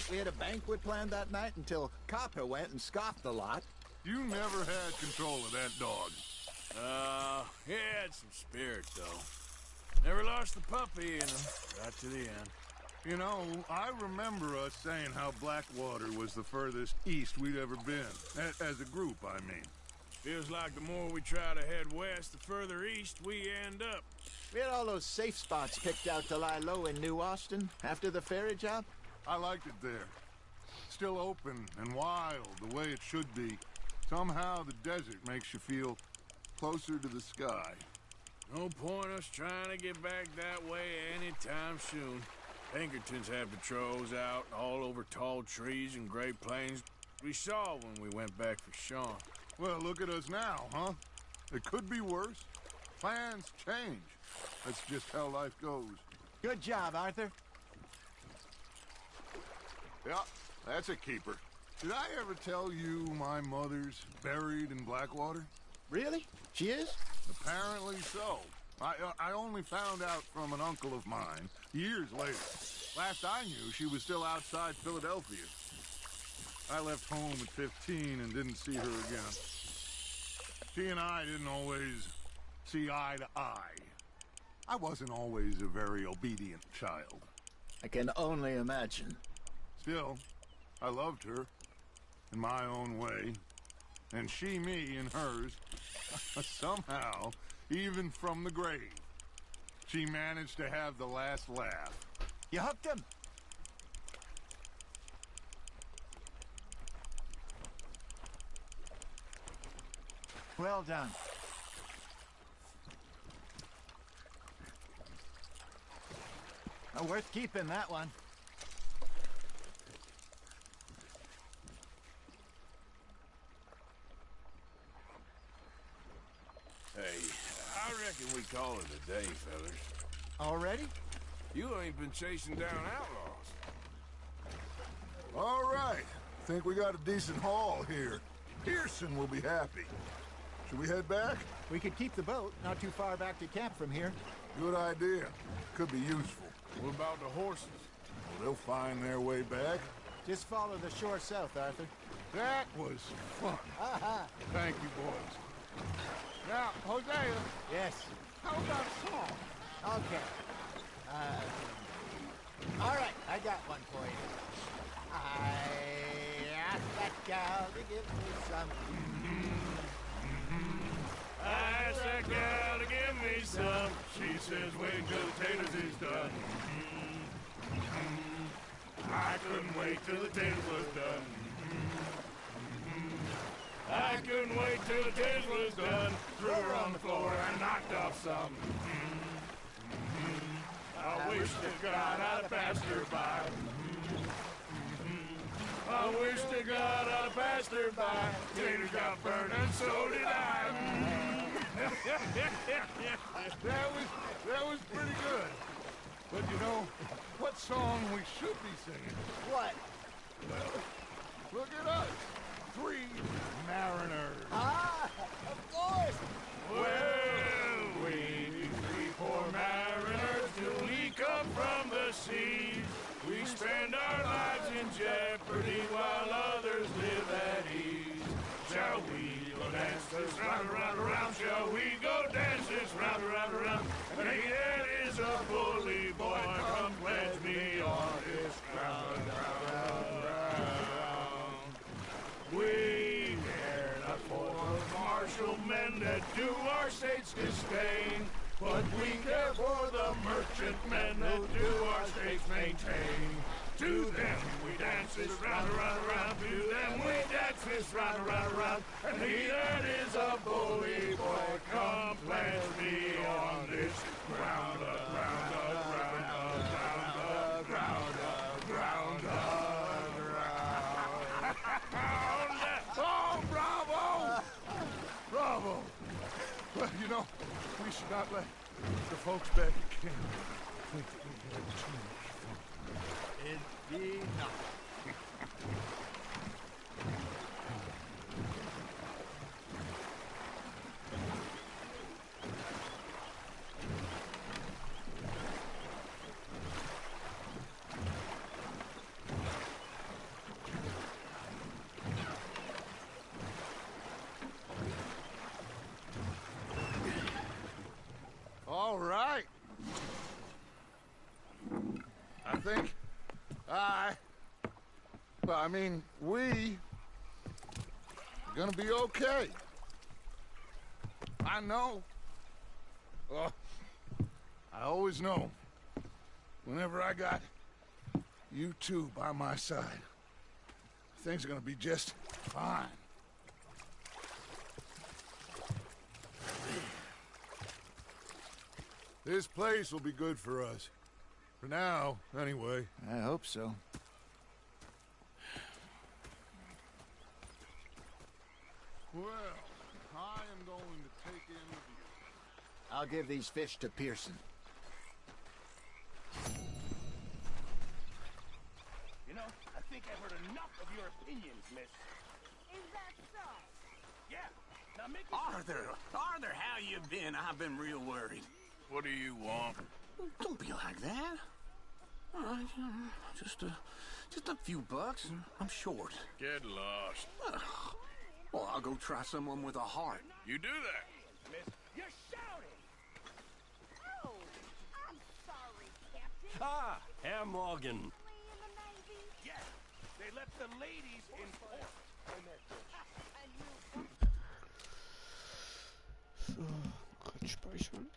[SPEAKER 14] We had a banquet planned that night until Copper went and scoffed the lot.
[SPEAKER 3] You never had control of that dog.
[SPEAKER 4] He had some spirit, though. Never lost the puppy in him. Right to the end.
[SPEAKER 3] You know, I remember us saying how Blackwater was the furthest east we'd ever been. As a group, I mean.
[SPEAKER 4] Feels like the more we try to head west, the further east we end up.
[SPEAKER 14] We had all those safe spots picked out to lie low in New Austin after the ferry job.
[SPEAKER 3] I liked it there. Still open and wild, the way it should be. Somehow the desert makes you feel closer to the sky.
[SPEAKER 4] No point us trying to get back that way anytime soon. Pinkertons had patrols out all over tall trees and Great Plains. We saw when we went back for Sean.
[SPEAKER 3] Well, look at us now, huh? It could be worse. Plans change. That's just how life goes.
[SPEAKER 14] Good job, Arthur.
[SPEAKER 3] Yeah, that's a keeper. Did I ever tell you my mother's buried in Blackwater?
[SPEAKER 14] Really? She is?
[SPEAKER 3] Apparently so. I only found out from an uncle of mine years later. Last I knew, she was still outside Philadelphia. I left home at 15 and didn't see her again. She and I didn't always see eye to eye. I wasn't always a very obedient child.
[SPEAKER 14] I can only imagine.
[SPEAKER 3] Still, I loved her in my own way, and she me in hers. Somehow, even from the grave, she managed to have the last laugh.
[SPEAKER 14] You hooked him? Well done. Worth keeping, that one.
[SPEAKER 4] Hey, I reckon we call it a day, fellas.
[SPEAKER 14] Already?
[SPEAKER 4] You ain't been chasing down outlaws.
[SPEAKER 3] All right. Think we got a decent haul here. Pearson will be happy. Should we head back?
[SPEAKER 14] We could keep the boat, not too far back to camp from here.
[SPEAKER 3] Good idea. Could be useful.
[SPEAKER 4] What about the horses?
[SPEAKER 3] Well, they'll find their way back.
[SPEAKER 14] Just follow the shore south, Arthur.
[SPEAKER 3] That was fun. Thank you, boys. Now, Hosea.
[SPEAKER 14] Yes?
[SPEAKER 3] How about a song?
[SPEAKER 14] Okay. All right, I got one for you. I asked that gal to give me some.
[SPEAKER 4] I asked that gal to give me some. She says wait till the taters is done. I couldn't wait till the taters was done. I couldn't wait till the taters was done. Threw her on the floor and knocked off some. I wish to God I'd passed her by. I wish to God I'd passed her by. Taters got burned and so did I.
[SPEAKER 3] That was pretty good. But you know, what song we should be singing?
[SPEAKER 14] What?
[SPEAKER 3] Well, look at us. 3 mariners.
[SPEAKER 14] Ah, of course.
[SPEAKER 4] Well, we 3 poor mariners till we come from the seas. We spend our lives in jeopardy while others live at ease. Shall we go dance this round, around, around? Shall we go dance this round, around, around? And he that is a bully boy, come pledge me on this ground, ground, ground. We care not for martial men that do our state's disdain, but we care for the merchant men that do our states maintain. To them we dance this round, around, around. To them we dance this round, around, around. And he that is a bully boy, come pledge me on this ground, ground, ground, ground, ground, ground, ground.
[SPEAKER 3] Oh, bravo! Bravo! Well, you know, we should not let the folks back at camp think that we had too much fun.
[SPEAKER 14] Indeed not.
[SPEAKER 3] think we are gonna be okay. I know. I always know. Whenever I got you two by my side, things are gonna be just fine. This place will be good for us. For now, anyway.
[SPEAKER 14] I hope so.
[SPEAKER 3] Well, I am going to take in the view.
[SPEAKER 14] I'll give these fish to Pearson.
[SPEAKER 4] You know, I think I've heard enough of your opinions, miss.
[SPEAKER 10] Is that so?
[SPEAKER 4] Yeah. Now make it... Arthur, how you been? I've been real worried. What do you want? Don't be like that. All right, just a few bucks, and I'm short. Get lost. Well, I'll go try someone with a heart. You do that. Miss, you're shouting!
[SPEAKER 10] Oh, I'm sorry, Captain.
[SPEAKER 15] Ah, Herr Morgan.
[SPEAKER 4] Yes, they left the ladies in port.
[SPEAKER 1] So, kurz speichern.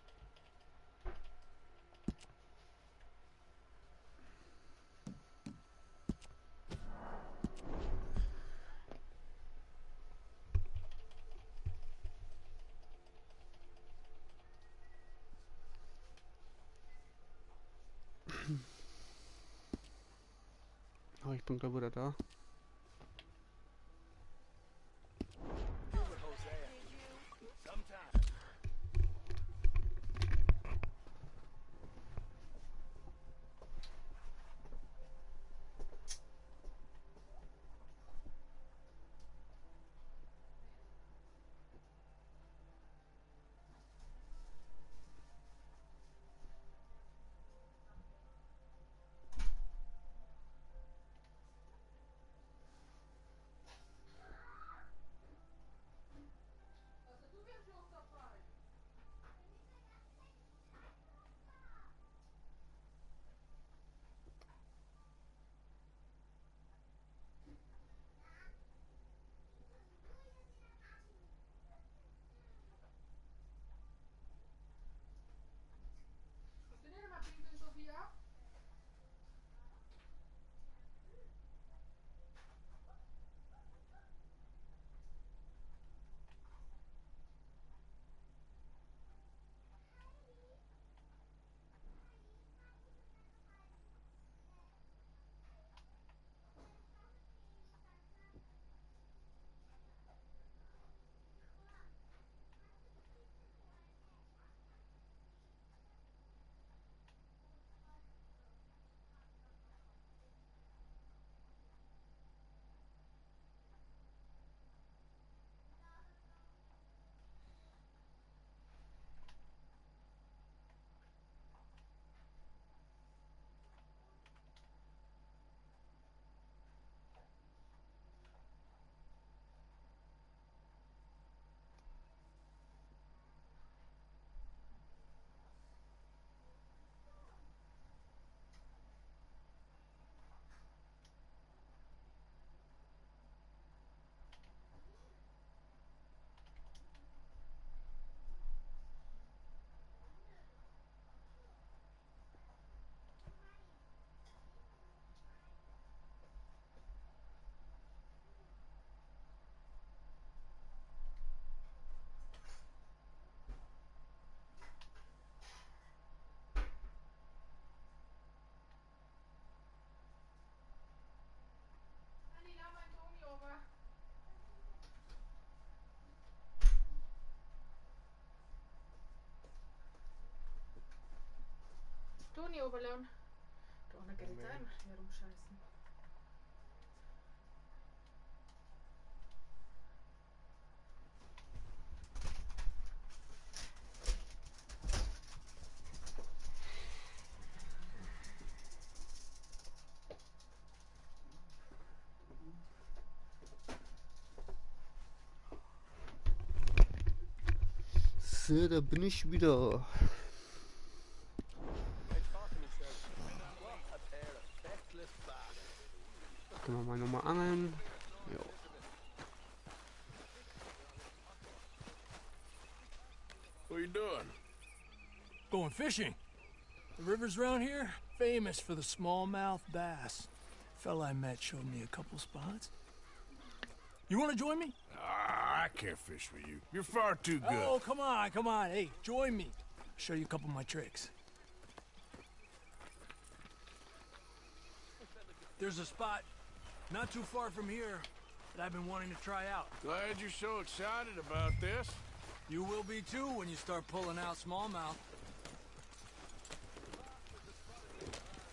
[SPEAKER 1] Oh, ich bin gleich wieder da.
[SPEAKER 16] Toni overleveren. Du har Geritan, ja rumscheißen.
[SPEAKER 1] So, da bin ich wieder. Können wir mal nochmal angeln. Jo.
[SPEAKER 4] What are you doing?
[SPEAKER 17] Going fishing. The rivers around here, famous for the smallmouth bass. Fella I met showed me a couple spots. You want to join me?
[SPEAKER 4] I can't fish with you. You're far too good.
[SPEAKER 17] Oh, come on, come on. Hey, join me. I'll show you a couple of my tricks. There's a spot not too far from here that I've been wanting to try out.
[SPEAKER 4] Glad you're so excited about this.
[SPEAKER 17] You will be too when you start pulling out smallmouth.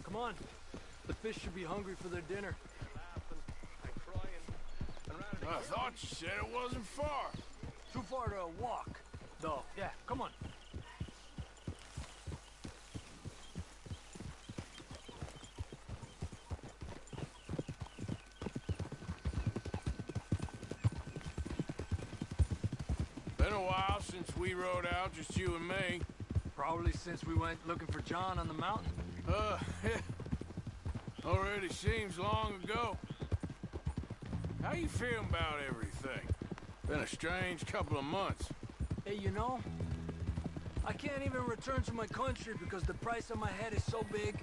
[SPEAKER 17] Come on. The fish should be hungry for their dinner.
[SPEAKER 4] I thought you said it wasn't far.
[SPEAKER 17] Too far to walk, though. Yeah, come on.
[SPEAKER 4] Been a while since we rode out, just you and me.
[SPEAKER 17] Probably since we went looking for John on the mountain.
[SPEAKER 4] Already seems long ago. How you feeling about everything? Been a strange couple of months.
[SPEAKER 17] Hey, you know, I can't even return to my country because the price on my head is so big.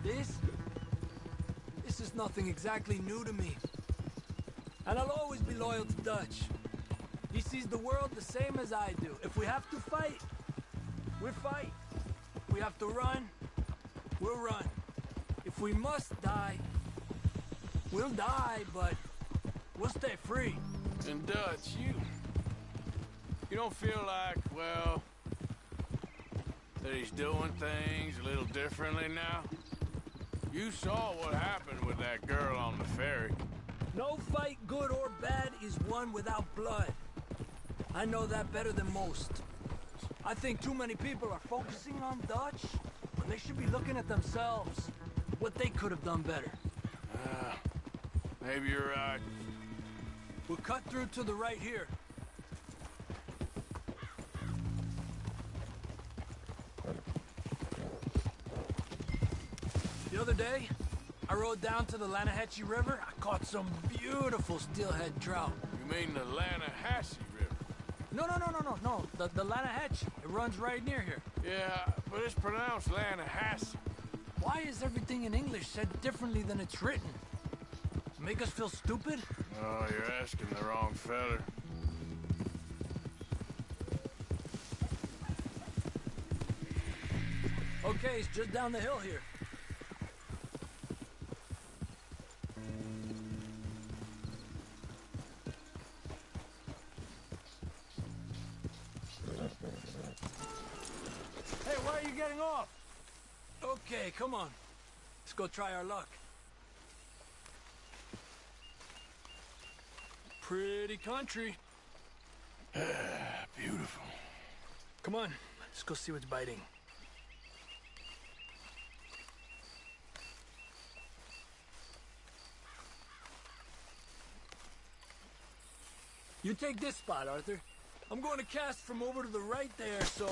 [SPEAKER 17] This is nothing exactly new to me. And I'll always be loyal to Dutch. He sees the world the same as I do. If we have to fight, we fight. If we have to run, we'll run. If we must die, we'll die, but we'll stay free.
[SPEAKER 4] And Dutch, you don't feel like, well, that he's doing things a little differently now? You saw what happened with that girl on the ferry.
[SPEAKER 17] No fight, good or bad, is won without blood. I know that better than most. I think too many people are focusing on Dutch when they should be looking at themselves, what they could have done better.
[SPEAKER 4] Maybe you're right.
[SPEAKER 17] We'll cut through to the right here. The other day, I rode down to the Lanahatchee River. I caught some beautiful steelhead trout.
[SPEAKER 4] You mean the Lanahatchee River?
[SPEAKER 17] No. The Lanahatchee. It runs right near here.
[SPEAKER 4] Yeah, but it's pronounced Lanahatchee.
[SPEAKER 17] Why is everything in English said differently than it's written? Make us feel stupid?
[SPEAKER 4] Oh, you're asking the wrong fella.
[SPEAKER 17] Okay, it's just down the hill here. Hey, why are you getting off? Okay, come on. Let's go try our luck. Pretty country.
[SPEAKER 4] Beautiful.
[SPEAKER 17] Come on, let's go see what's biting. You take this spot, Arthur. I'm going to cast from over to the right there, so...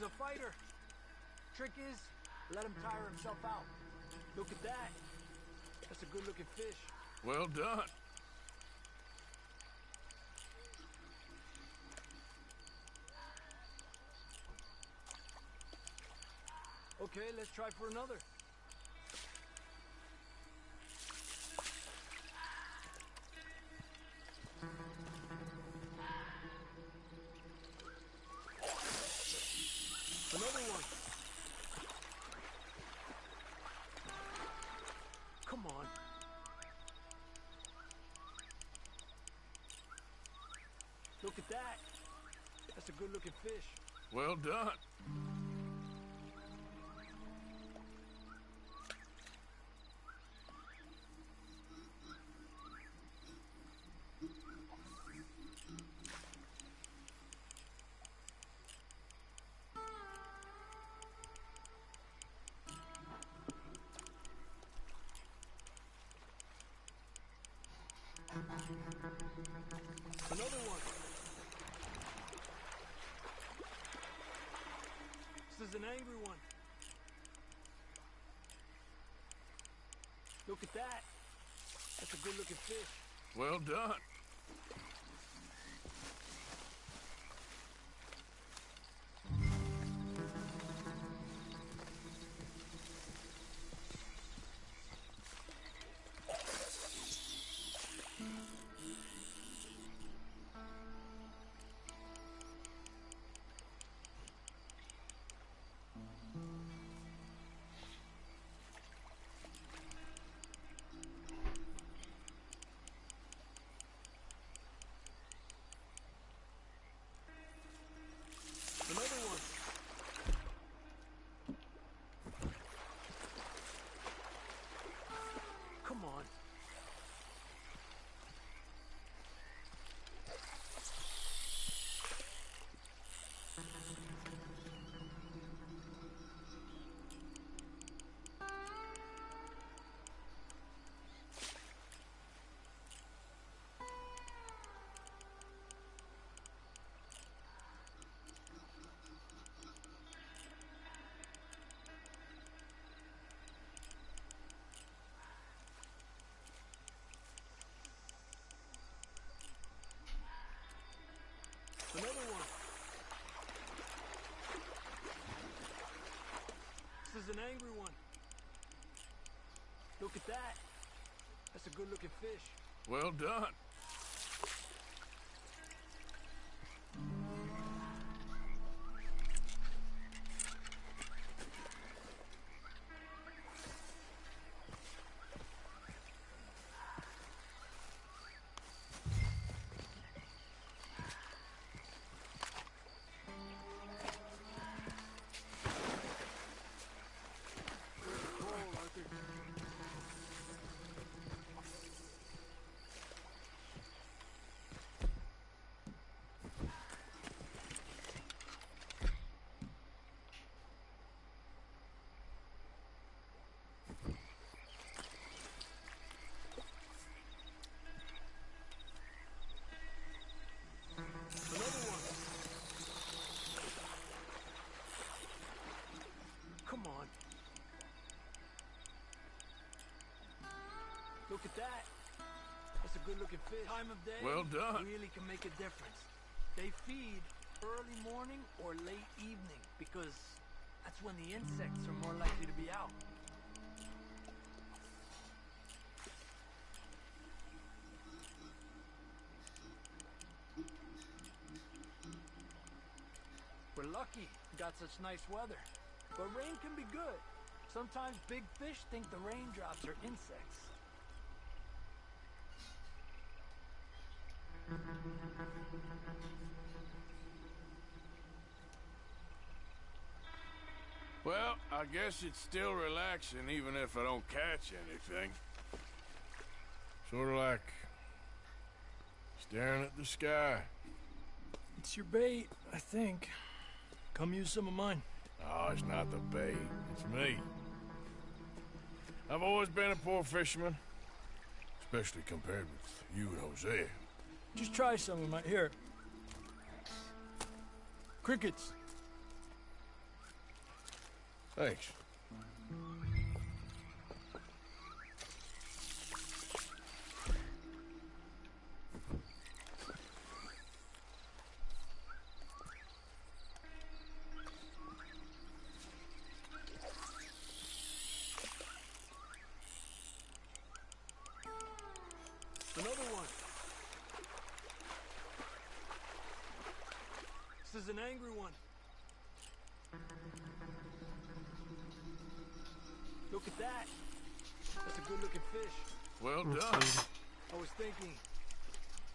[SPEAKER 17] He's a fighter. Trick is, let him tire himself out. Look at that. That's a good-looking fish.
[SPEAKER 4] Well done.
[SPEAKER 17] Okay, let's try for another. Another one. Come on. Look at that. That's a good-looking fish.
[SPEAKER 4] Well done.
[SPEAKER 17] Another one. This is an angry one. Look at that. That's a good-looking fish.
[SPEAKER 4] Well done.
[SPEAKER 17] Another one. Come on. Another one. This is an angry one. Look at that. That's a good-looking fish.
[SPEAKER 4] Well done.
[SPEAKER 17] Another one. Come on. Look at that. That's a good-looking fish. Time of day
[SPEAKER 4] Well done.
[SPEAKER 17] really can make a difference. They feed early morning or late evening because that's when the insects are more likely to be out. We're lucky we got such nice weather. But rain can be good. Sometimes big fish think the raindrops are insects.
[SPEAKER 4] Well, I guess it's still relaxing even if I don't catch anything. Sort of like staring at the sky.
[SPEAKER 17] It's your bait, I think. Come use some of mine.
[SPEAKER 4] Oh, it's not the bait. It's me. I've always been a poor fisherman. Especially compared with you and Jose.
[SPEAKER 17] Just try some of my... Here. Crickets.
[SPEAKER 3] Thanks.
[SPEAKER 17] Another one. This is an angry one. Look at that. That's a good-looking fish.
[SPEAKER 3] Well done.
[SPEAKER 17] I was thinking,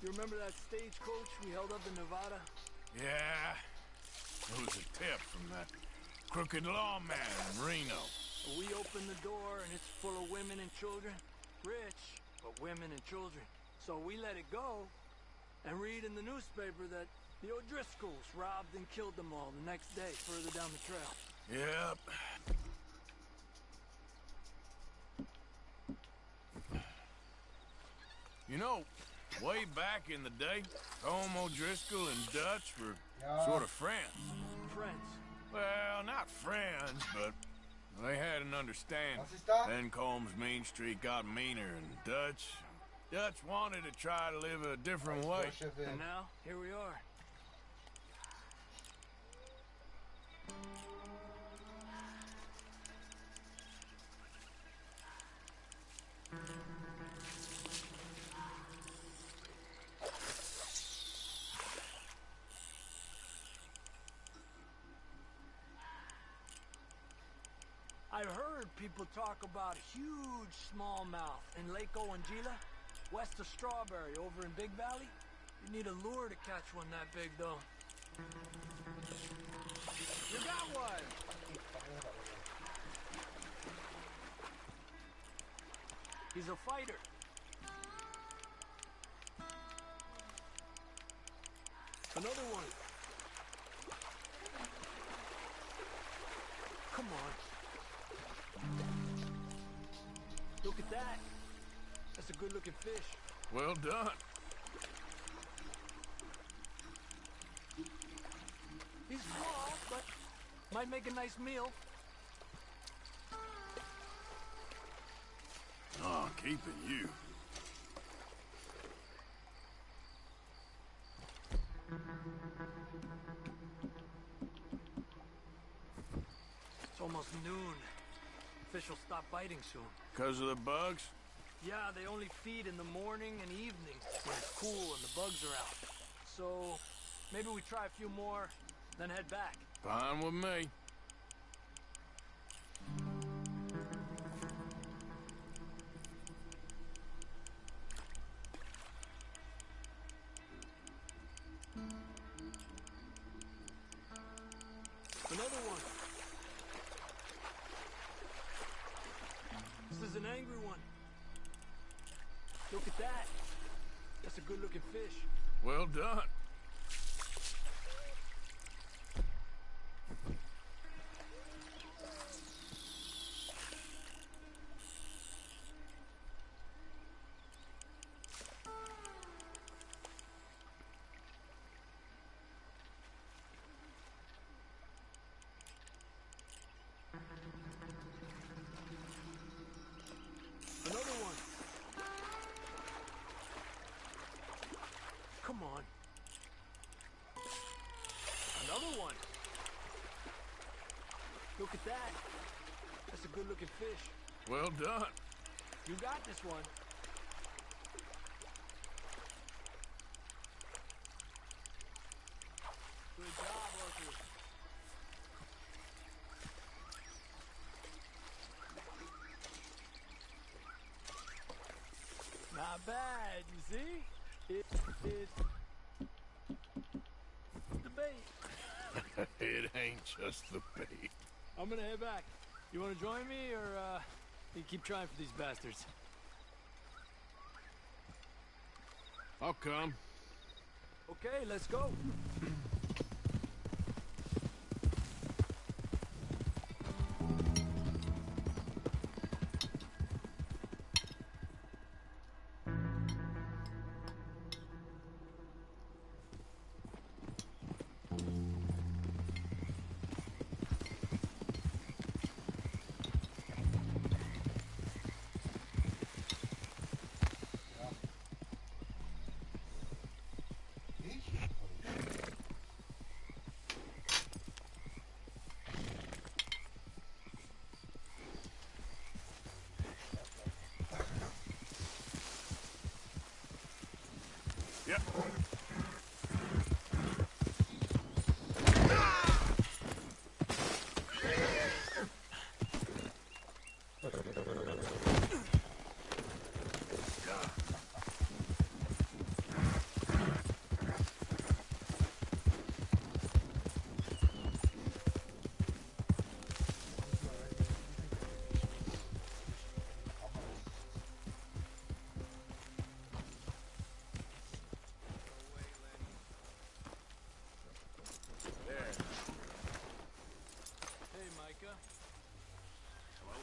[SPEAKER 17] you remember that stagecoach we held up in Nevada?
[SPEAKER 3] Yeah. It was a tip from that crooked lawman in Reno.
[SPEAKER 17] We opened the door and it's full of women and children. Rich, but women and children. So we let it go and read in the newspaper that the O'Driscolls robbed and killed them all the next day further down the trail.
[SPEAKER 3] Yep. You know, way back in the day, Tom O'Driscoll and Dutch were sort of friends.
[SPEAKER 17] Friends?
[SPEAKER 3] Well, not friends, but they had an understanding. Then Combs' Mean Streak got meaner, and Dutch wanted to try to live a different way.
[SPEAKER 17] And now, here we are. I've heard people talk about huge smallmouth in Lake Owanjila, west of Strawberry, over in Big Valley. You need a lure to catch one that big, though. You got one! He's a fighter. Another one. Come on. Look at that. That's a good-looking fish.
[SPEAKER 3] Well done.
[SPEAKER 17] He's small, but might make a nice meal.
[SPEAKER 3] Oh, keeping you.
[SPEAKER 17] It's almost noon. Fish will stop biting soon.
[SPEAKER 3] 'Cause of the bugs?
[SPEAKER 17] Yeah, they only feed in the morning and evening when it's cool and the bugs are out. So maybe we try a few more, then head back.
[SPEAKER 3] Fine with me.
[SPEAKER 17] Another one. This is an angry one. Look at that. That's a good-looking fish.
[SPEAKER 3] Well done.
[SPEAKER 17] Another one. Come on. Another one. Look at that. That's a good-looking fish.
[SPEAKER 3] Well done.
[SPEAKER 17] You got this one. Good job, Arthur. Not bad, you see? It's the bait.
[SPEAKER 3] It ain't just the bait.
[SPEAKER 17] I'm gonna head back. You wanna join me, or you keep trying for these bastards?
[SPEAKER 3] I'll come.
[SPEAKER 17] Okay, let's go.
[SPEAKER 4] Yep.
[SPEAKER 17] Hey, Micah.
[SPEAKER 4] Hello?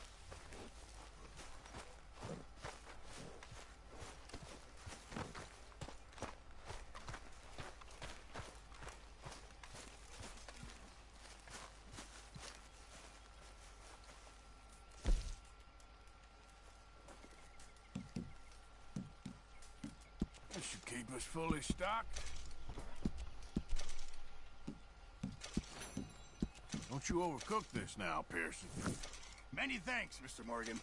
[SPEAKER 4] This should keep us fully stocked. Don't you overcook this now, Pearson. Many thanks, Mr. Morgan.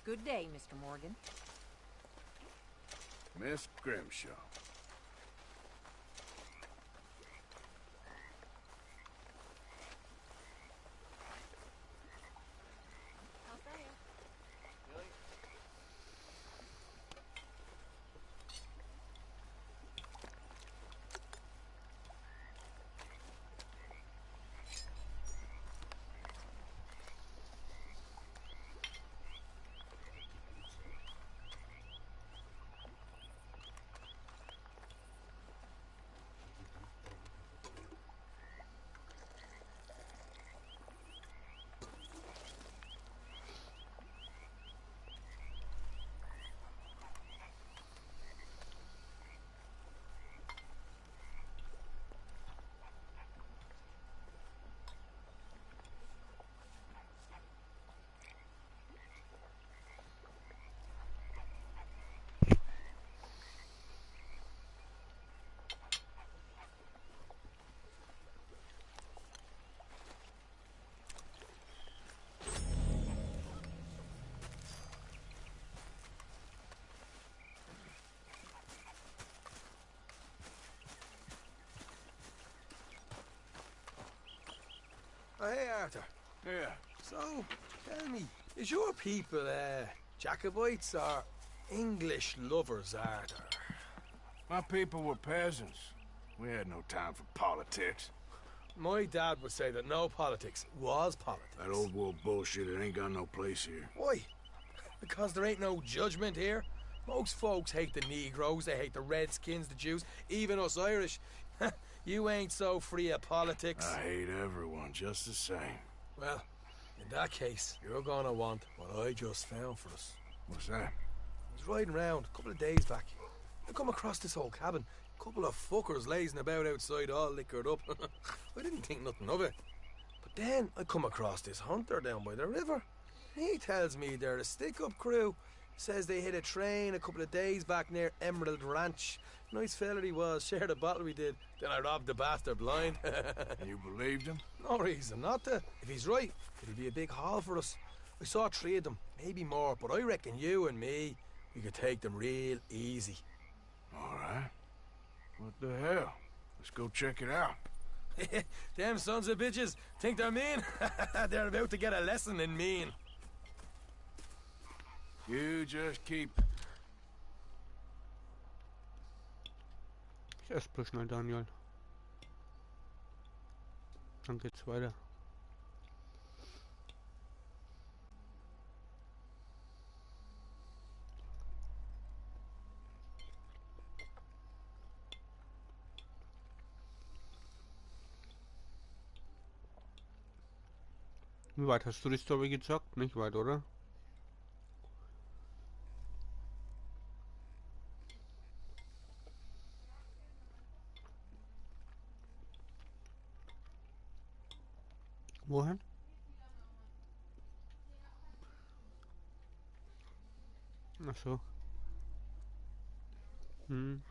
[SPEAKER 18] Good day, Mr. Morgan.
[SPEAKER 4] Miss Grimshaw.
[SPEAKER 19] Oh, hey, Arthur.
[SPEAKER 4] Yeah.
[SPEAKER 19] So, tell me, is your people, Jacobites or English lovers, Arthur?
[SPEAKER 4] My people were peasants. We had no time for politics.
[SPEAKER 19] My dad would say that no politics was politics.
[SPEAKER 4] That old world bullshit, it ain't got no place here.
[SPEAKER 19] Why? Because there ain't no judgment here. Most folks hate the Negroes, they hate the Redskins, the Jews, even us Irish. You ain't so free of politics.
[SPEAKER 4] I hate everyone just the same.
[SPEAKER 19] Well, in that case, you're gonna want what I just found for us.
[SPEAKER 4] What's that?
[SPEAKER 19] I was riding around a couple of days back. I come across this old cabin. A couple of fuckers lazing about outside all liquored up. I didn't think nothing of it. But then I come across this hunter down by the river. He tells me they're a stick-up crew. Says they hit a train a couple of days back near Emerald Ranch. Nice fella he was, shared a bottle we did. Then I robbed the bastard blind.
[SPEAKER 4] You believed him?
[SPEAKER 19] No reason not to. If he's right, it'll be a big haul for us. I saw 3 of them, maybe more, but I reckon you and me, we could take them real easy.
[SPEAKER 4] All right. What the hell? Let's go check it out.
[SPEAKER 19] Them sons of bitches think they're mean. They're about to get a lesson in mean.
[SPEAKER 4] You just keep...
[SPEAKER 1] Ich esse bloß schnell, Daniel. Dann geht's weiter. Wie weit hast du die Story gezockt? Nicht weit, oder? Wohin? Ach so. Hm.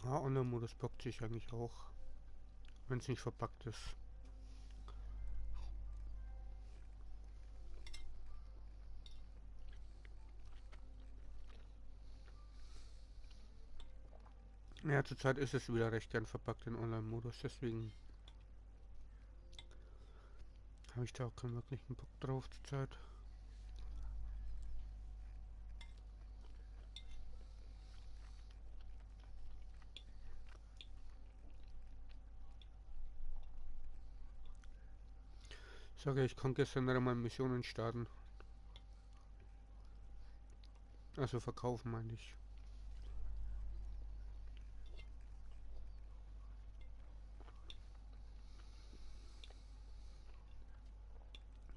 [SPEAKER 1] Ja, Online-Modus bockt sich eigentlich auch, wenn es nicht verpackt ist. Ja, zurzeit ist es wieder recht gern verpackt in Online-Modus, deswegen habe ich da auch keinen wirklichen Bock drauf zurzeit. Ich sage, ich kann gestern nicht einmal Missionen starten. Also verkaufen, meine ich.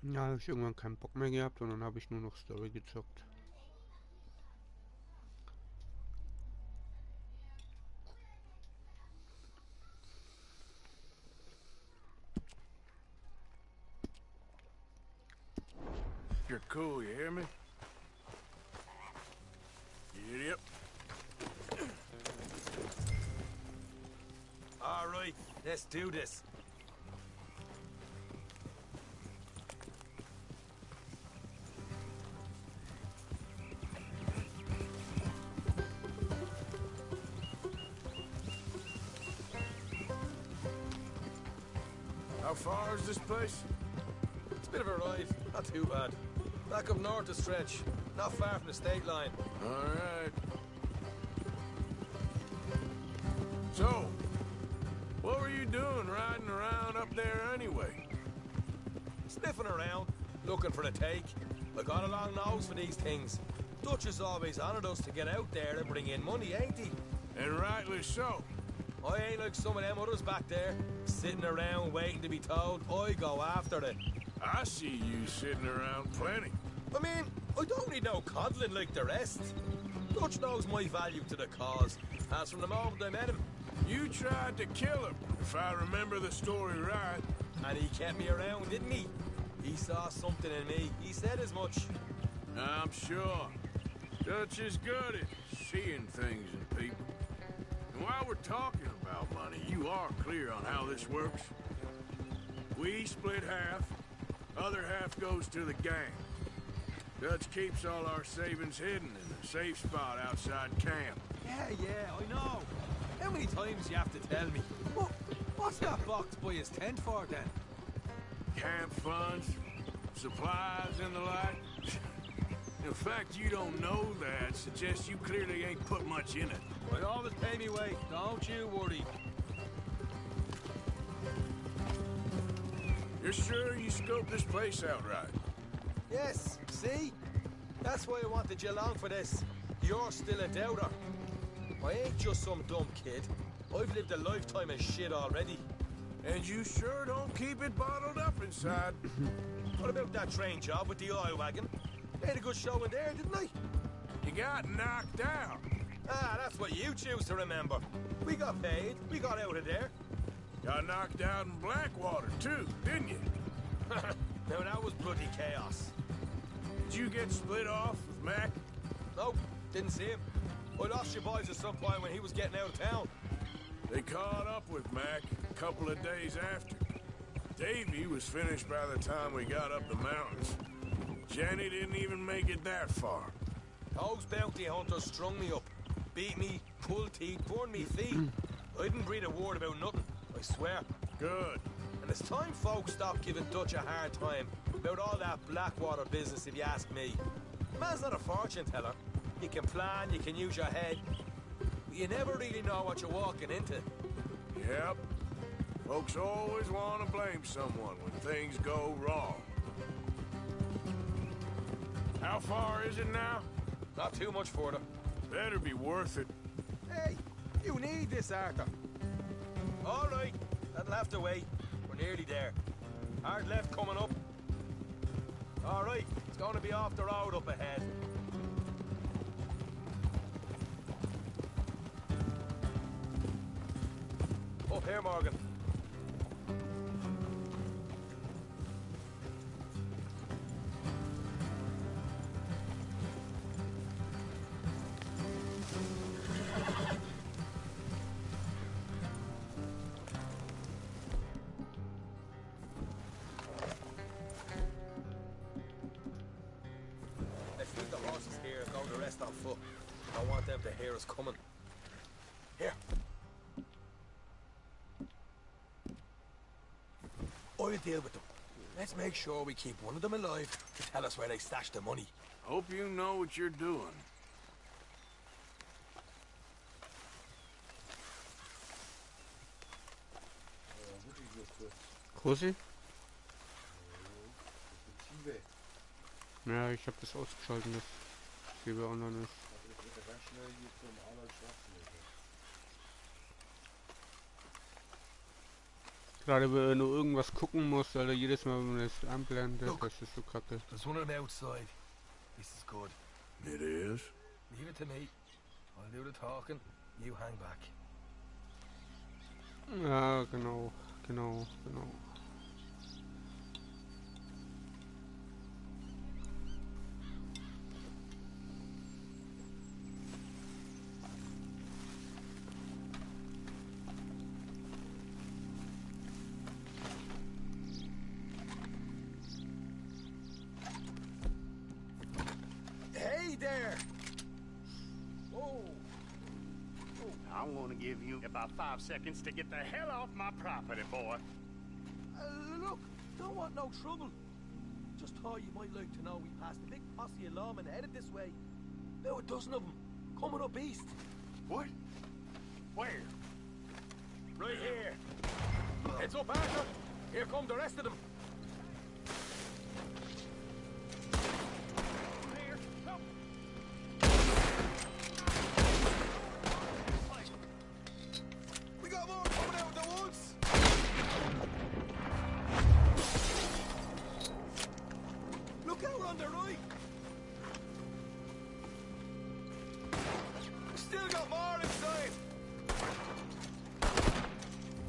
[SPEAKER 1] Ja, habe ich irgendwann keinen Bock mehr gehabt und dann habe ich nur noch Story gezockt.
[SPEAKER 4] You're cool, you hear me? Giddy up.
[SPEAKER 19] All right, let's do this.
[SPEAKER 4] How far is this place?
[SPEAKER 19] It's a bit of a ride, not too bad. Back up north a stretch, not far from the state line.
[SPEAKER 4] All right. So, what were you doing riding around up there anyway?
[SPEAKER 19] Sniffing around, looking for a take. I got a long nose for these things. Dutch has always honored us to get out there and bring in money, ain't he?
[SPEAKER 4] And rightly so.
[SPEAKER 19] I ain't like some of them others back there, sitting around waiting to be told. I go after it.
[SPEAKER 4] I see you sitting around plenty.
[SPEAKER 19] I mean, I don't need no coddling like the rest. Dutch knows my value to the cause, as from the moment I met him.
[SPEAKER 4] You tried to kill him, if I remember the story right.
[SPEAKER 19] And he kept me around, didn't he? He saw something in me. He said as much.
[SPEAKER 4] I'm sure. Dutch is good at seeing things in people. And while we're talking about money, you are clear on how this works? We split half, other half goes to the gang. Dutch keeps all our savings hidden in a safe spot outside camp.
[SPEAKER 19] Yeah, I know. How many times you have to tell me? What's that box by his tent for then?
[SPEAKER 4] Camp funds, supplies and the like. The fact you don't know that suggests you clearly ain't put much in it.
[SPEAKER 19] I always pay me weight, don't you worry.
[SPEAKER 4] You're sure you scoped this place out right?
[SPEAKER 19] Yes, see? That's why I wanted you along for this. You're still a doubter. I ain't just some dumb kid. I've lived a lifetime of shit already.
[SPEAKER 4] And you sure don't keep it bottled up inside.
[SPEAKER 19] What about that train job with the oil wagon? Made a good show in there, didn't I?
[SPEAKER 4] You got knocked out.
[SPEAKER 19] Ah, that's what you choose to remember. We got paid. We got out of there.
[SPEAKER 4] Got knocked out in Blackwater, too, didn't you?
[SPEAKER 19] Now, that was bloody chaos.
[SPEAKER 4] Did you get split off with Mac?
[SPEAKER 19] Nope, didn't see him. I lost your boys at some point when he was getting out of town.
[SPEAKER 4] They caught up with Mac a couple of days after. Davy was finished by the time we got up the mountains. Jenny didn't even make it that far.
[SPEAKER 19] Those bounty hunters strung me up. Beat me, pulled teeth, burned me feet. I didn't breathe a word about nothing, I swear.
[SPEAKER 4] Good.
[SPEAKER 19] And it's time folks stopped giving Dutch a hard time about all that Blackwater business, if you ask me. Man's not a fortune teller. You can plan, you can use your head, but you never really know what you're walking into.
[SPEAKER 4] Yep. Folks always want to blame someone when things go wrong. How far is it now?
[SPEAKER 19] Not too much further.
[SPEAKER 4] Better be worth it.
[SPEAKER 19] Hey, you need this, Arthur. All right, that'll have to wait. We're nearly there. Hard left coming up. All right, it's going to be off the road up ahead. Up here, Morgan. hear us coming. Here. I'll deal with them. Let's make sure we keep one of them alive to tell us where they stashed the money.
[SPEAKER 4] Hope you know what you're doing.
[SPEAKER 1] Großi? Ja, ich habe das ausgeschaltet, dass Zwiebel online ist. Gerade wenn du irgendwas gucken musst, Alter, jedes Mal, wenn man das anblendet, das ist so kacke.
[SPEAKER 19] There's one on the outside. This is good.
[SPEAKER 4] It is?
[SPEAKER 19] Leave it to me. I'll do the talking. You hang back.
[SPEAKER 1] Ja, genau.
[SPEAKER 19] Hey there! Oh.
[SPEAKER 15] I'm gonna give you about 5 seconds to get the hell off my property, boy.
[SPEAKER 17] Look, don't want no trouble. Just thought you might like to know we passed a big posse of lawmen headed this way.
[SPEAKER 19] About a dozen of them, coming up east.
[SPEAKER 15] What? Where?
[SPEAKER 19] Right here. Heads up, Arthur. Here come the rest of them. We got more coming out of the woods. Look out on the right. We still got more inside.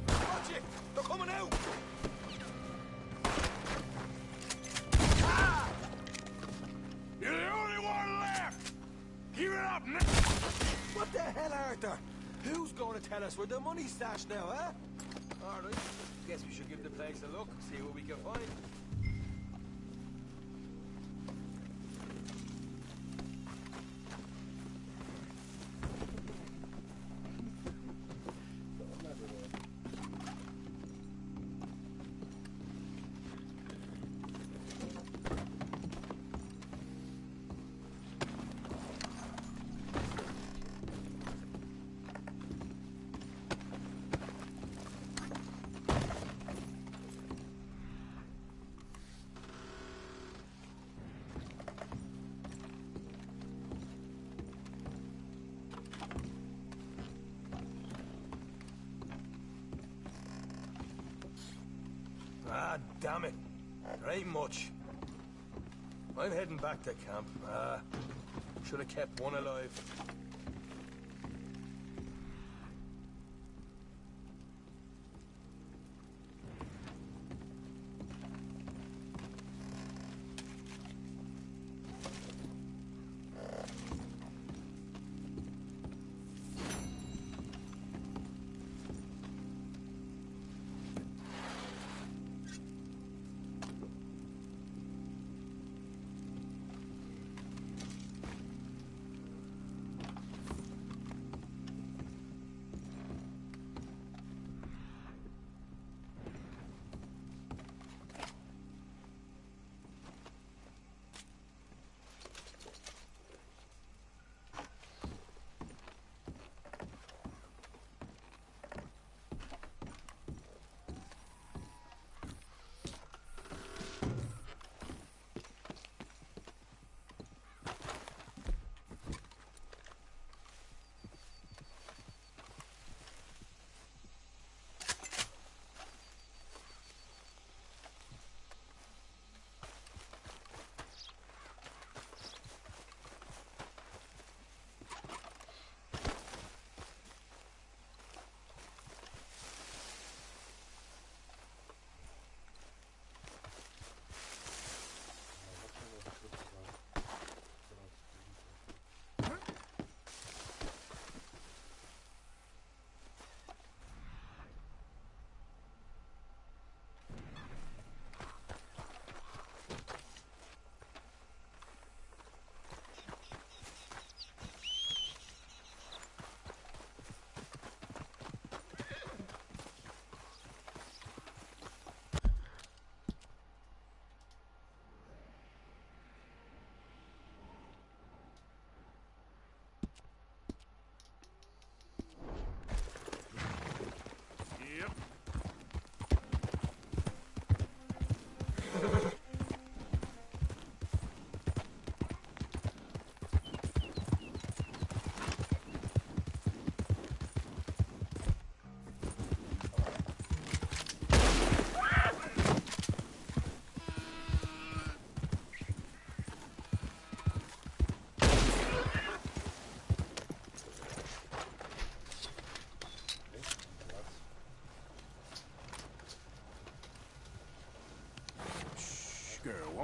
[SPEAKER 19] Watch it! They're coming out!
[SPEAKER 4] Ah! You're the only one left! Keep it up now!
[SPEAKER 19] What the hell, Arthur? Who's going to tell us where the money's stashed now, huh? All right. Guess we should give the place a look, see what we can find. Ah, damn it. There ain't much. I'm heading back to camp. Should have kept one alive.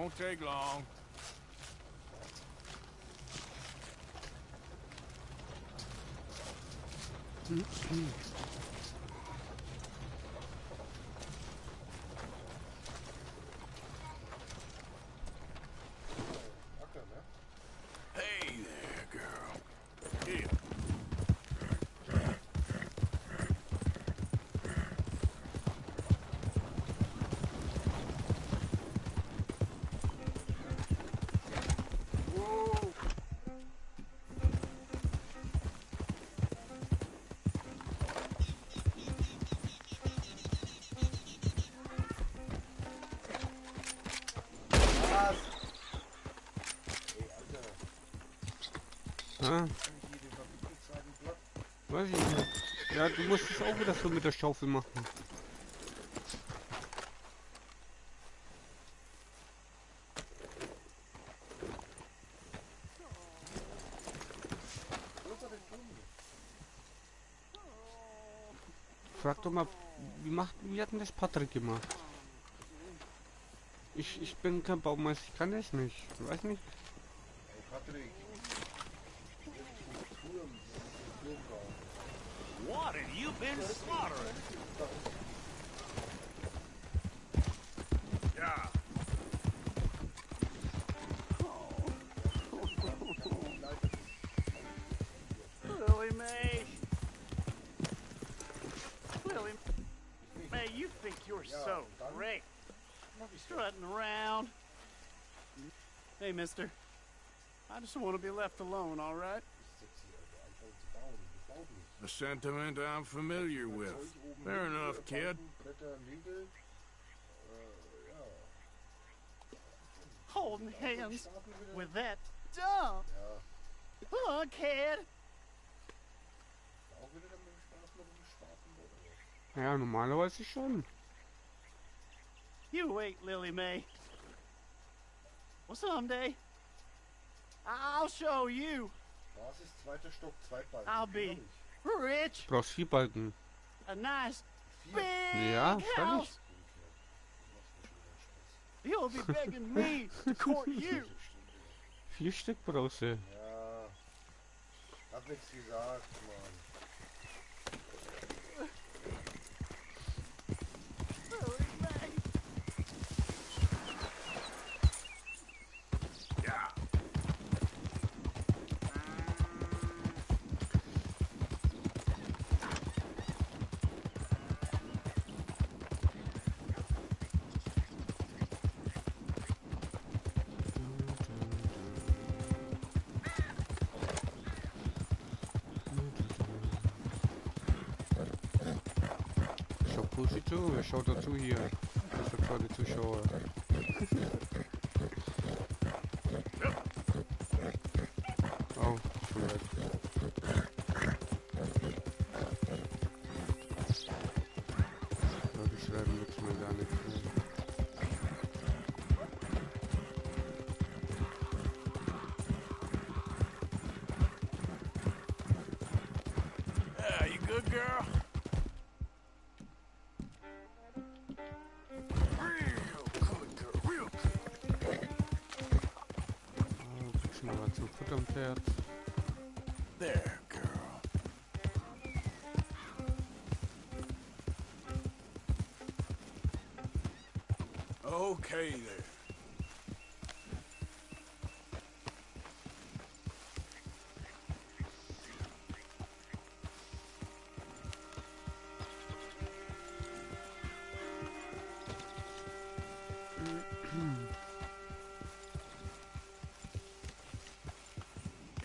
[SPEAKER 12] Won't take long.
[SPEAKER 4] Hey there, girl. Here. Whoa.
[SPEAKER 1] Ah. Weiß ich nicht. Ja, du musst es auch wieder so mit der Schaufel machen. Frag doch mal, wie hat denn das Patrick gemacht? Ich bin kein Baumeister, ich kann das nicht. Ich weiß nicht.
[SPEAKER 5] Hey Patrick.
[SPEAKER 15] What have you been slaughtering?
[SPEAKER 4] Yeah.
[SPEAKER 15] Lily May. Lily May, you think you're so great. Strutting around. Hey, mister. I just want to be left alone, all right?
[SPEAKER 4] A sentiment I'm familiar with. Fair enough, kid.
[SPEAKER 15] Holding hands with that dumb lunkhead.
[SPEAKER 1] Ja, normalerweise schon.
[SPEAKER 15] You wait, Lily May. Well, someday, I'll show you.
[SPEAKER 5] Basis, zweiter Stock, Zweitbalken.
[SPEAKER 15] I'll be rich.
[SPEAKER 1] Du brauchst 4 Balken.
[SPEAKER 15] A nice big
[SPEAKER 1] Ja, freilich.
[SPEAKER 15] house. You'll be begging me to court you.
[SPEAKER 1] 4 Stück brauchst du.
[SPEAKER 5] Ja. Hab nichts gesagt, Mann.
[SPEAKER 4] Yeah.
[SPEAKER 1] Schau Pussy zu, wer schaut dazu hier? Das ist der tolle Zuschauer. Oh, schon weg. Ja, die schreiben jetzt mal gar nichts mehr.
[SPEAKER 4] Yeah, you good, girl? Real good, girl. Real good.
[SPEAKER 1] Oh, kriegst du mal was zum Futtern, Pferd.
[SPEAKER 4] There, girl. Okay, there.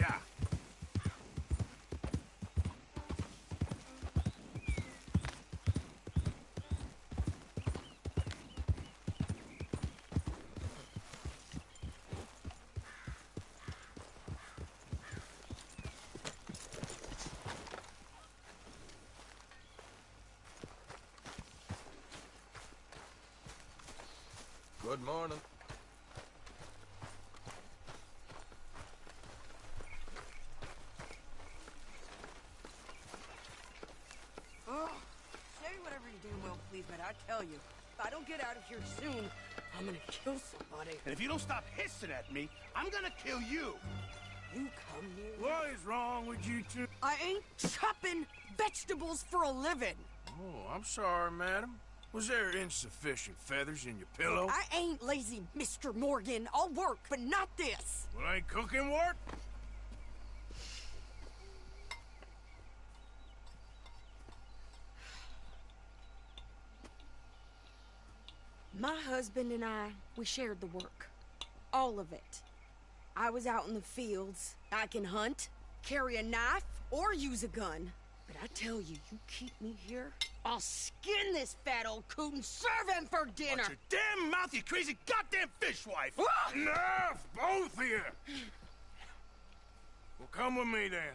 [SPEAKER 4] Yeah.
[SPEAKER 19] Good morning.
[SPEAKER 20] Oh, say whatever you do, Will, please, but I tell you, if I don't get out of here soon,
[SPEAKER 15] I'm gonna kill somebody.
[SPEAKER 4] And if you don't stop hissing at me, I'm gonna kill you.
[SPEAKER 15] You come here.
[SPEAKER 4] What is wrong with you two?
[SPEAKER 15] I ain't chopping vegetables for a living.
[SPEAKER 4] Oh, I'm sorry, madam. Was there insufficient feathers in your pillow?
[SPEAKER 15] I ain't lazy, Mr. Morgan. I'll work, but not this.
[SPEAKER 4] Well, ain't cooking work?
[SPEAKER 15] My husband and I, we shared the work. All of it. I was out in the fields. I can hunt, carry a knife, or use a gun. But I tell you, you keep me here, I'll skin this fat old coot and serve him for dinner.
[SPEAKER 4] Watch your damn mouth, you crazy goddamn fishwife!
[SPEAKER 15] Ah!
[SPEAKER 4] Enough, both of you! Well, come with me then.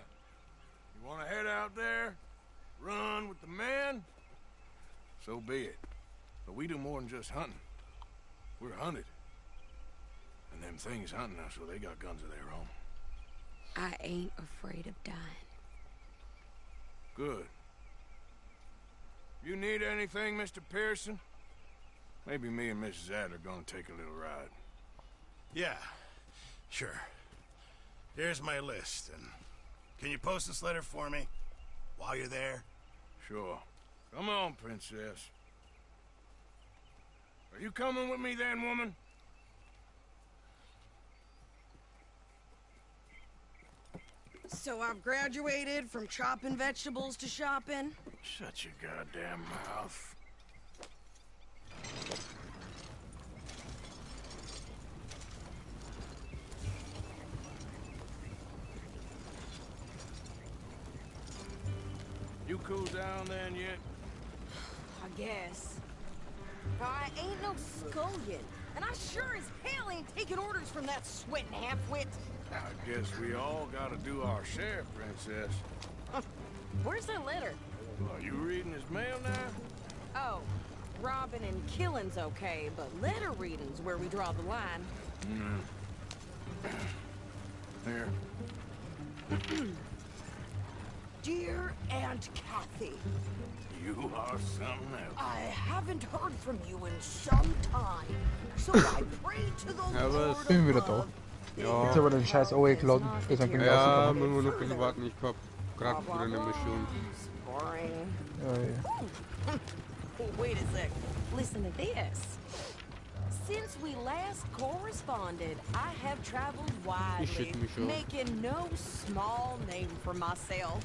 [SPEAKER 4] You want to head out there, run with the men? So be it. But we do more than just hunting. We're hunted. And them things hunting us, so they got guns of their own.
[SPEAKER 15] I ain't afraid of dying.
[SPEAKER 4] Good. You need anything, Mr. Pearson? Maybe me and Mrs. Adler gonna take a little ride.
[SPEAKER 3] Yeah, sure. Here's my list, and can you post this letter for me while you're there?
[SPEAKER 4] Sure. Come on, princess. Are you coming with me then, woman?
[SPEAKER 15] So I've graduated from chopping vegetables to shopping?
[SPEAKER 4] Shut your goddamn mouth. You cool down then yet?
[SPEAKER 15] I guess. I ain't no scullion, and I sure as hell ain't taking orders from that sweating half-wit.
[SPEAKER 4] I guess we all gotta do our share, princess.
[SPEAKER 15] Where's that letter?
[SPEAKER 4] Are you reading his mail now?
[SPEAKER 15] Oh, robbing and killing's okay, but letter reading's where we draw the line.
[SPEAKER 4] Here.
[SPEAKER 15] Dear Aunt Kathy.
[SPEAKER 4] You are something else.
[SPEAKER 15] I haven't heard from you in some time, so I pray to the Lord
[SPEAKER 1] Filmen wir das
[SPEAKER 15] above.
[SPEAKER 1] doch. Ja.
[SPEAKER 20] Jetzt aber den scheiß OE geladen. Ist dann
[SPEAKER 1] Ja, müssen wir noch ein bisschen warten. Ich hab grad wieder eine Mission.
[SPEAKER 15] Boring.
[SPEAKER 20] Ja, ja.
[SPEAKER 15] Wait a sec. Listen to this. Since we last corresponded, I have traveled widely, making no small name for myself.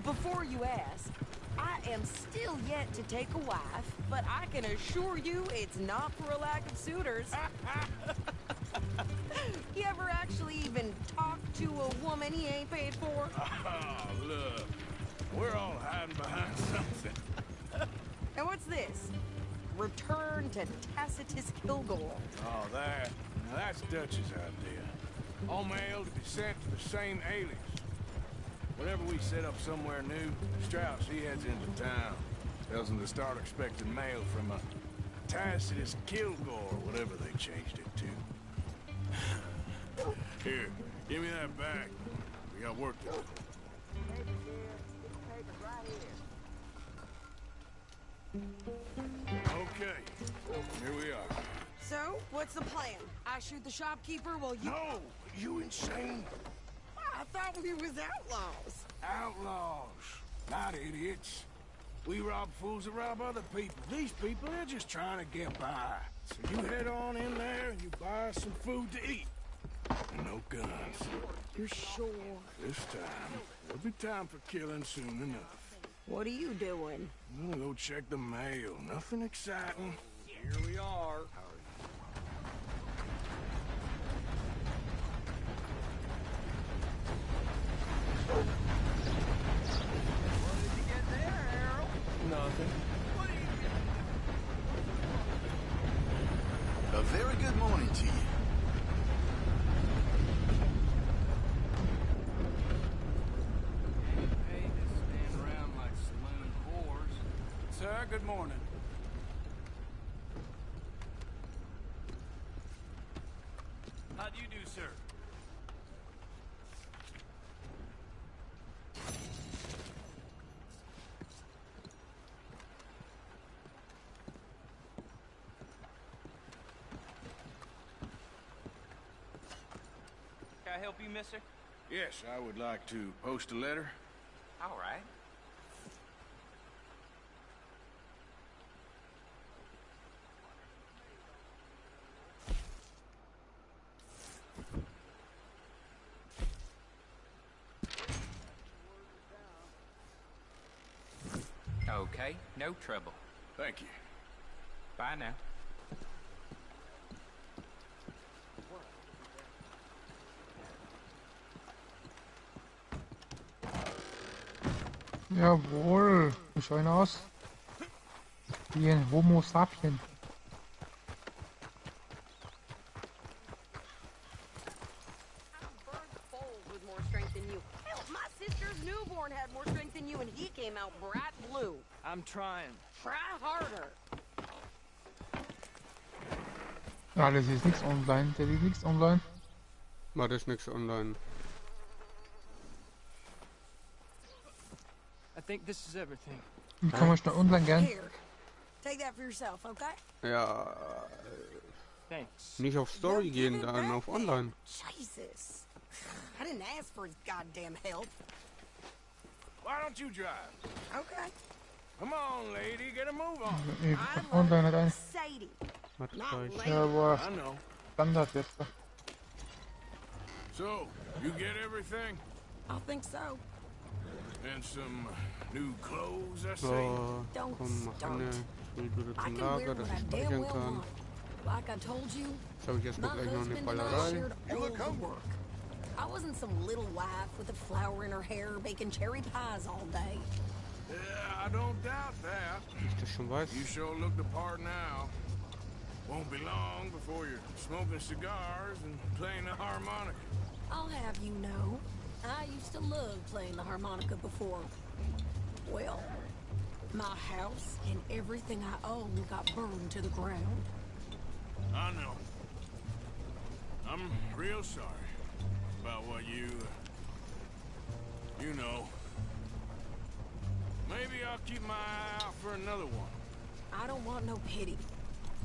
[SPEAKER 15] Before you ask, I am still yet to take a wife, but I can assure you it's not for a lack of suitors. You ever actually even talk to a woman he ain't paid for?
[SPEAKER 4] Oh, look. We're all hiding behind something.
[SPEAKER 15] And what's this? Return to Tacitus Kilgore.
[SPEAKER 4] Oh, that. Now that's Dutch's idea. All mail to be sent to the same alias. Whenever we set up somewhere new, Strauss, he heads into town. Tells them to start expecting mail from a Tacitus Kilgore, whatever they changed it to. Here, give me that back. We got work to do. Okay, here we are.
[SPEAKER 15] So, what's the plan? I shoot the shopkeeper while you...
[SPEAKER 4] No! You insane?
[SPEAKER 15] I thought we was outlaws.
[SPEAKER 4] Outlaws, not idiots. We rob fools that rob other people. These people, they're just trying to get by. So you head on in there and you buy some food to eat. No guns.
[SPEAKER 15] You're sure?
[SPEAKER 4] This time, there'll be time for killing soon enough.
[SPEAKER 15] What are you doing?
[SPEAKER 4] I'm gonna go check the mail. Nothing exciting.
[SPEAKER 13] Here we are.
[SPEAKER 19] Nothing.
[SPEAKER 3] A very good morning to you.
[SPEAKER 13] Hey, just stand around like saloon whores.
[SPEAKER 12] Sir, good morning.
[SPEAKER 13] How do you do, sir?
[SPEAKER 21] I help you, mister?
[SPEAKER 4] Yes, I would like to post a letter.
[SPEAKER 21] All right. Okay, no trouble.
[SPEAKER 4] Thank you.
[SPEAKER 21] Bye now.
[SPEAKER 20] Jawohl, wie schauen aus? Wie ein Homo sapien.
[SPEAKER 15] With more strength than you. Hell, my sister's newborn had more strength than you, and he came out bright blue.
[SPEAKER 17] I'm trying.
[SPEAKER 15] Try harder.
[SPEAKER 20] Ja, das ist nichts online. Das ist nichts online.
[SPEAKER 1] War das nichts online?
[SPEAKER 17] I think this is everything.
[SPEAKER 20] Wie kann man schnell online gehen?
[SPEAKER 15] Here, take that for yourself, okay?
[SPEAKER 1] Ja,
[SPEAKER 17] Thanks.
[SPEAKER 1] nicht auf Story gehen, dann auf online.
[SPEAKER 15] Jesus. I didn't ask for his goddamn help.
[SPEAKER 4] Why don't you drive?
[SPEAKER 15] Okay.
[SPEAKER 4] Come on, lady, get a move on.
[SPEAKER 20] Online hat ein.
[SPEAKER 15] Sadie.
[SPEAKER 1] Warte gleich.
[SPEAKER 20] Ja, boah.
[SPEAKER 4] I know.
[SPEAKER 20] Standard jetzt.
[SPEAKER 4] So, you get everything?
[SPEAKER 15] I think so.
[SPEAKER 4] And some new clothes, I see.
[SPEAKER 1] So, komm, mach eine. Ich will wieder zum Lager, dass ich speichern kann.
[SPEAKER 15] Like I told you,
[SPEAKER 1] Jetzt habe ich erstmal
[SPEAKER 15] my
[SPEAKER 1] gleich noch eine
[SPEAKER 15] husband and I
[SPEAKER 1] Ballerei.
[SPEAKER 15] shared all the work. I wasn't some little wife with a flower in her hair baking cherry pies all day.
[SPEAKER 4] Yeah, I don't doubt that.
[SPEAKER 1] Ich das schon weiß.
[SPEAKER 4] You sure look the part now. Won't be long before you're smoking cigars and playing the harmonica.
[SPEAKER 15] I'll have you know, I used to love playing the harmonica before. Well, my house and everything I owned got burned to the ground.
[SPEAKER 4] I know. I'm real sorry about what you know. Maybe I'll keep my eye out for another one.
[SPEAKER 15] I don't want no pity.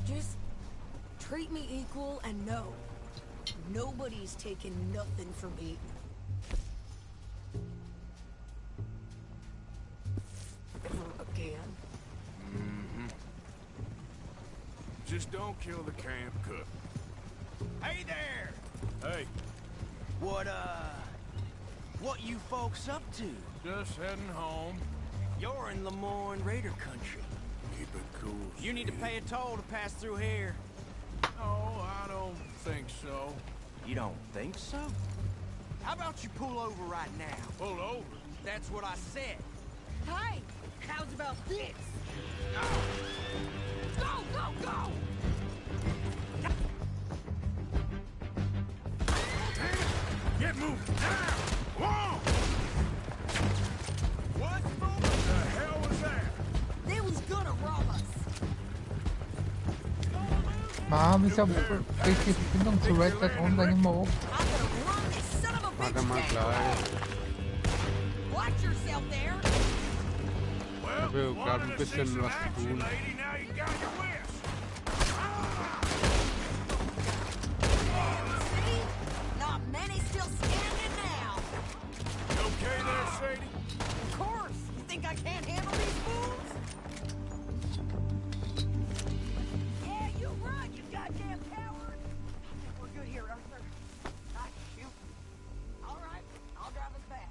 [SPEAKER 15] Just treat me equal and know nobody's taking nothing from me. Again.
[SPEAKER 4] Mm-hmm. Just don't kill the camp cook.
[SPEAKER 8] Hey there!
[SPEAKER 4] Hey,
[SPEAKER 8] What you folks up to?
[SPEAKER 4] just heading home.
[SPEAKER 8] You're in Lemoyne Raider country.
[SPEAKER 4] Keep it cool.
[SPEAKER 8] You need to pay a toll to pass through here.
[SPEAKER 4] Oh, I don't think so.
[SPEAKER 8] You don't think so? How about you pull over right now?
[SPEAKER 4] Pull over?
[SPEAKER 8] That's what I said.
[SPEAKER 15] Hey, how's about this? Go, go, go!
[SPEAKER 4] Get moving now! Come on! What's moving? What the hell was that?
[SPEAKER 15] They was gonna rob us.
[SPEAKER 20] Warum ist ja die Verbindung zu Red Dead Online immer auf?
[SPEAKER 15] I'm gonna run this son of a
[SPEAKER 1] Warte
[SPEAKER 15] bitch
[SPEAKER 1] mal
[SPEAKER 15] down.
[SPEAKER 1] gleich.
[SPEAKER 15] Watch yourself there.
[SPEAKER 1] Ich will gerade ein bisschen was tun.
[SPEAKER 4] Lady, now you got your wish.
[SPEAKER 15] See? Not many still standing now.
[SPEAKER 4] You okay there, Sadie?
[SPEAKER 15] Of course. You think I can't handle these fools? Yeah, you run, you goddamn coward. We're good here, Arthur. I shoot. All right, I'll drive us back.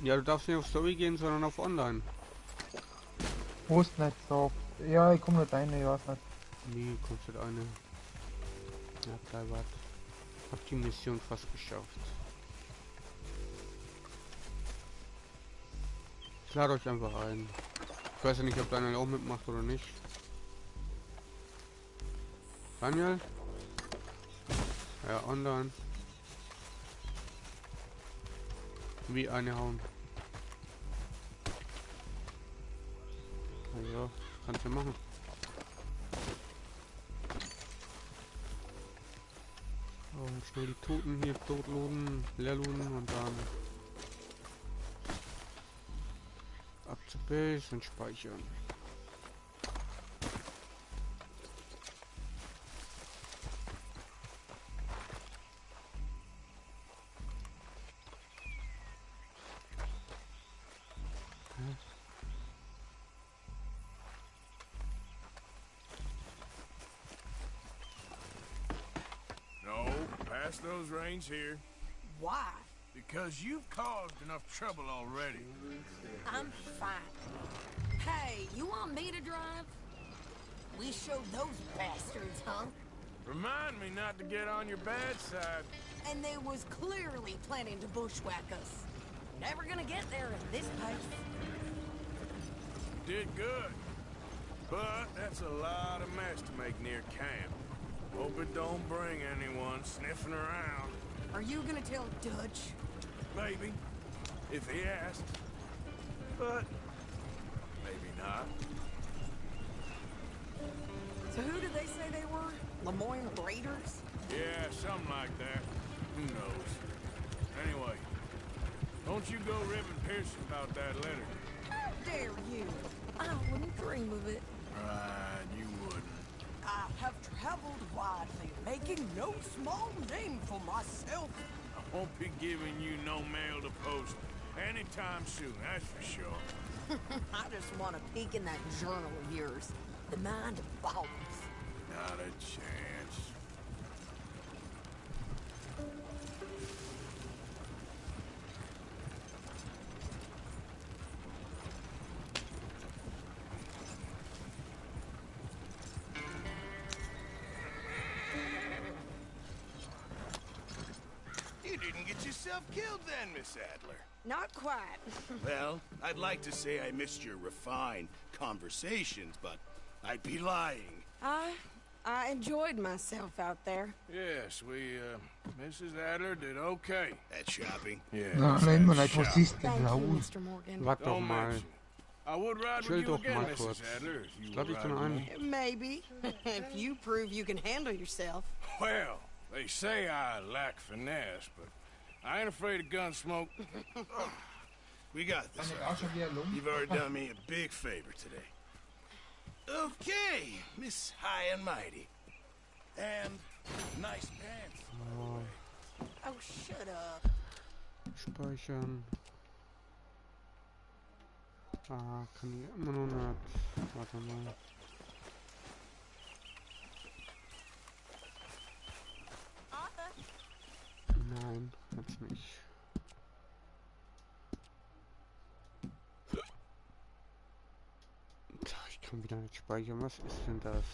[SPEAKER 1] Ja, du darfst nicht auf Story gehen, sondern auf Online.
[SPEAKER 20] Wo ist nicht so? Ja, ich komme nicht rein, ich weiß nicht.
[SPEAKER 1] Nee, kommst nicht eine. Ja, gleich warte. Hab die Mission fast geschafft. Ich lade euch einfach ein. Ich weiß ja nicht, ob Daniel auch mitmacht oder nicht. Daniel? Ja, online. Wie eine hauen. Ja, kannst du machen. So, schnell die Toten hier totloden, leerloden und dann Space und speichern.
[SPEAKER 4] No, pass those reins here.
[SPEAKER 15] Why?
[SPEAKER 4] Because you've caused enough trouble already.
[SPEAKER 15] I'm fine. Hey, you want me to drive? We showed those bastards, huh?
[SPEAKER 4] Remind me not to get on your bad side.
[SPEAKER 15] And they was clearly planning to bushwhack us. Never gonna get there at this pace.
[SPEAKER 4] Did good. But that's a lot of mess to make near camp. Hope it don't bring anyone sniffing around.
[SPEAKER 15] Are you gonna tell Dutch?
[SPEAKER 4] Maybe. If he asks. But maybe not.
[SPEAKER 15] So who did they say they were? Lemoyne Raiders?
[SPEAKER 4] Yeah, something like that. Who knows? Anyway, don't you go ribbing Pearson about that letter.
[SPEAKER 15] How dare you? I wouldn't dream of it.
[SPEAKER 4] Right, you wouldn't.
[SPEAKER 15] I have traveled widely, making no small name for myself.
[SPEAKER 4] I won't be giving you no mail to post anytime soon, that's for sure.
[SPEAKER 15] I just want to peek in that journal of yours. The mind of Bones.
[SPEAKER 4] Not a chance.
[SPEAKER 2] You didn't get yourself killed then, Miss Adler.
[SPEAKER 15] Not quite.
[SPEAKER 2] Well, I'd like to say I missed your refined conversations, but I'd be lying.
[SPEAKER 15] I enjoyed myself out there.
[SPEAKER 4] Yes, Mrs. Adler did okay.
[SPEAKER 2] At shopping?
[SPEAKER 4] Yeah.
[SPEAKER 20] No, nein, man, einfach siehst
[SPEAKER 15] Thank you,
[SPEAKER 20] Raoul.
[SPEAKER 15] Mr. Morgan.
[SPEAKER 1] Warte doch
[SPEAKER 4] Don't
[SPEAKER 1] mal.
[SPEAKER 4] mention. I would ride
[SPEAKER 1] Chill
[SPEAKER 4] with you
[SPEAKER 1] doch
[SPEAKER 4] again,
[SPEAKER 1] mal
[SPEAKER 4] Mrs.
[SPEAKER 1] kurz.
[SPEAKER 4] Adler, if you
[SPEAKER 1] Ich lade
[SPEAKER 4] would
[SPEAKER 1] dich
[SPEAKER 4] ride
[SPEAKER 1] dann
[SPEAKER 4] with
[SPEAKER 1] ein.
[SPEAKER 4] me.
[SPEAKER 15] Maybe. If you prove you can handle yourself.
[SPEAKER 4] Well, they say I lack finesse, but I ain't afraid of gun smoke.
[SPEAKER 2] We got this.
[SPEAKER 20] Kann ich auch schon wieder lumpen?
[SPEAKER 2] You've already done me a big favor today. Okay, Miss High and Mighty. And nice pants.
[SPEAKER 15] Oh, shut up.
[SPEAKER 1] Speichern. Ah, kann ich immer noch nicht. Warte mal. Nein, jetzt nicht. Ich kann wieder nicht speichern. Was ist denn das?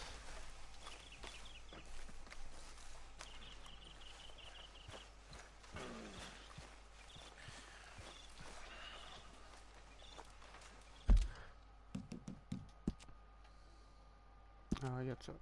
[SPEAKER 1] Ah, jetzt hat.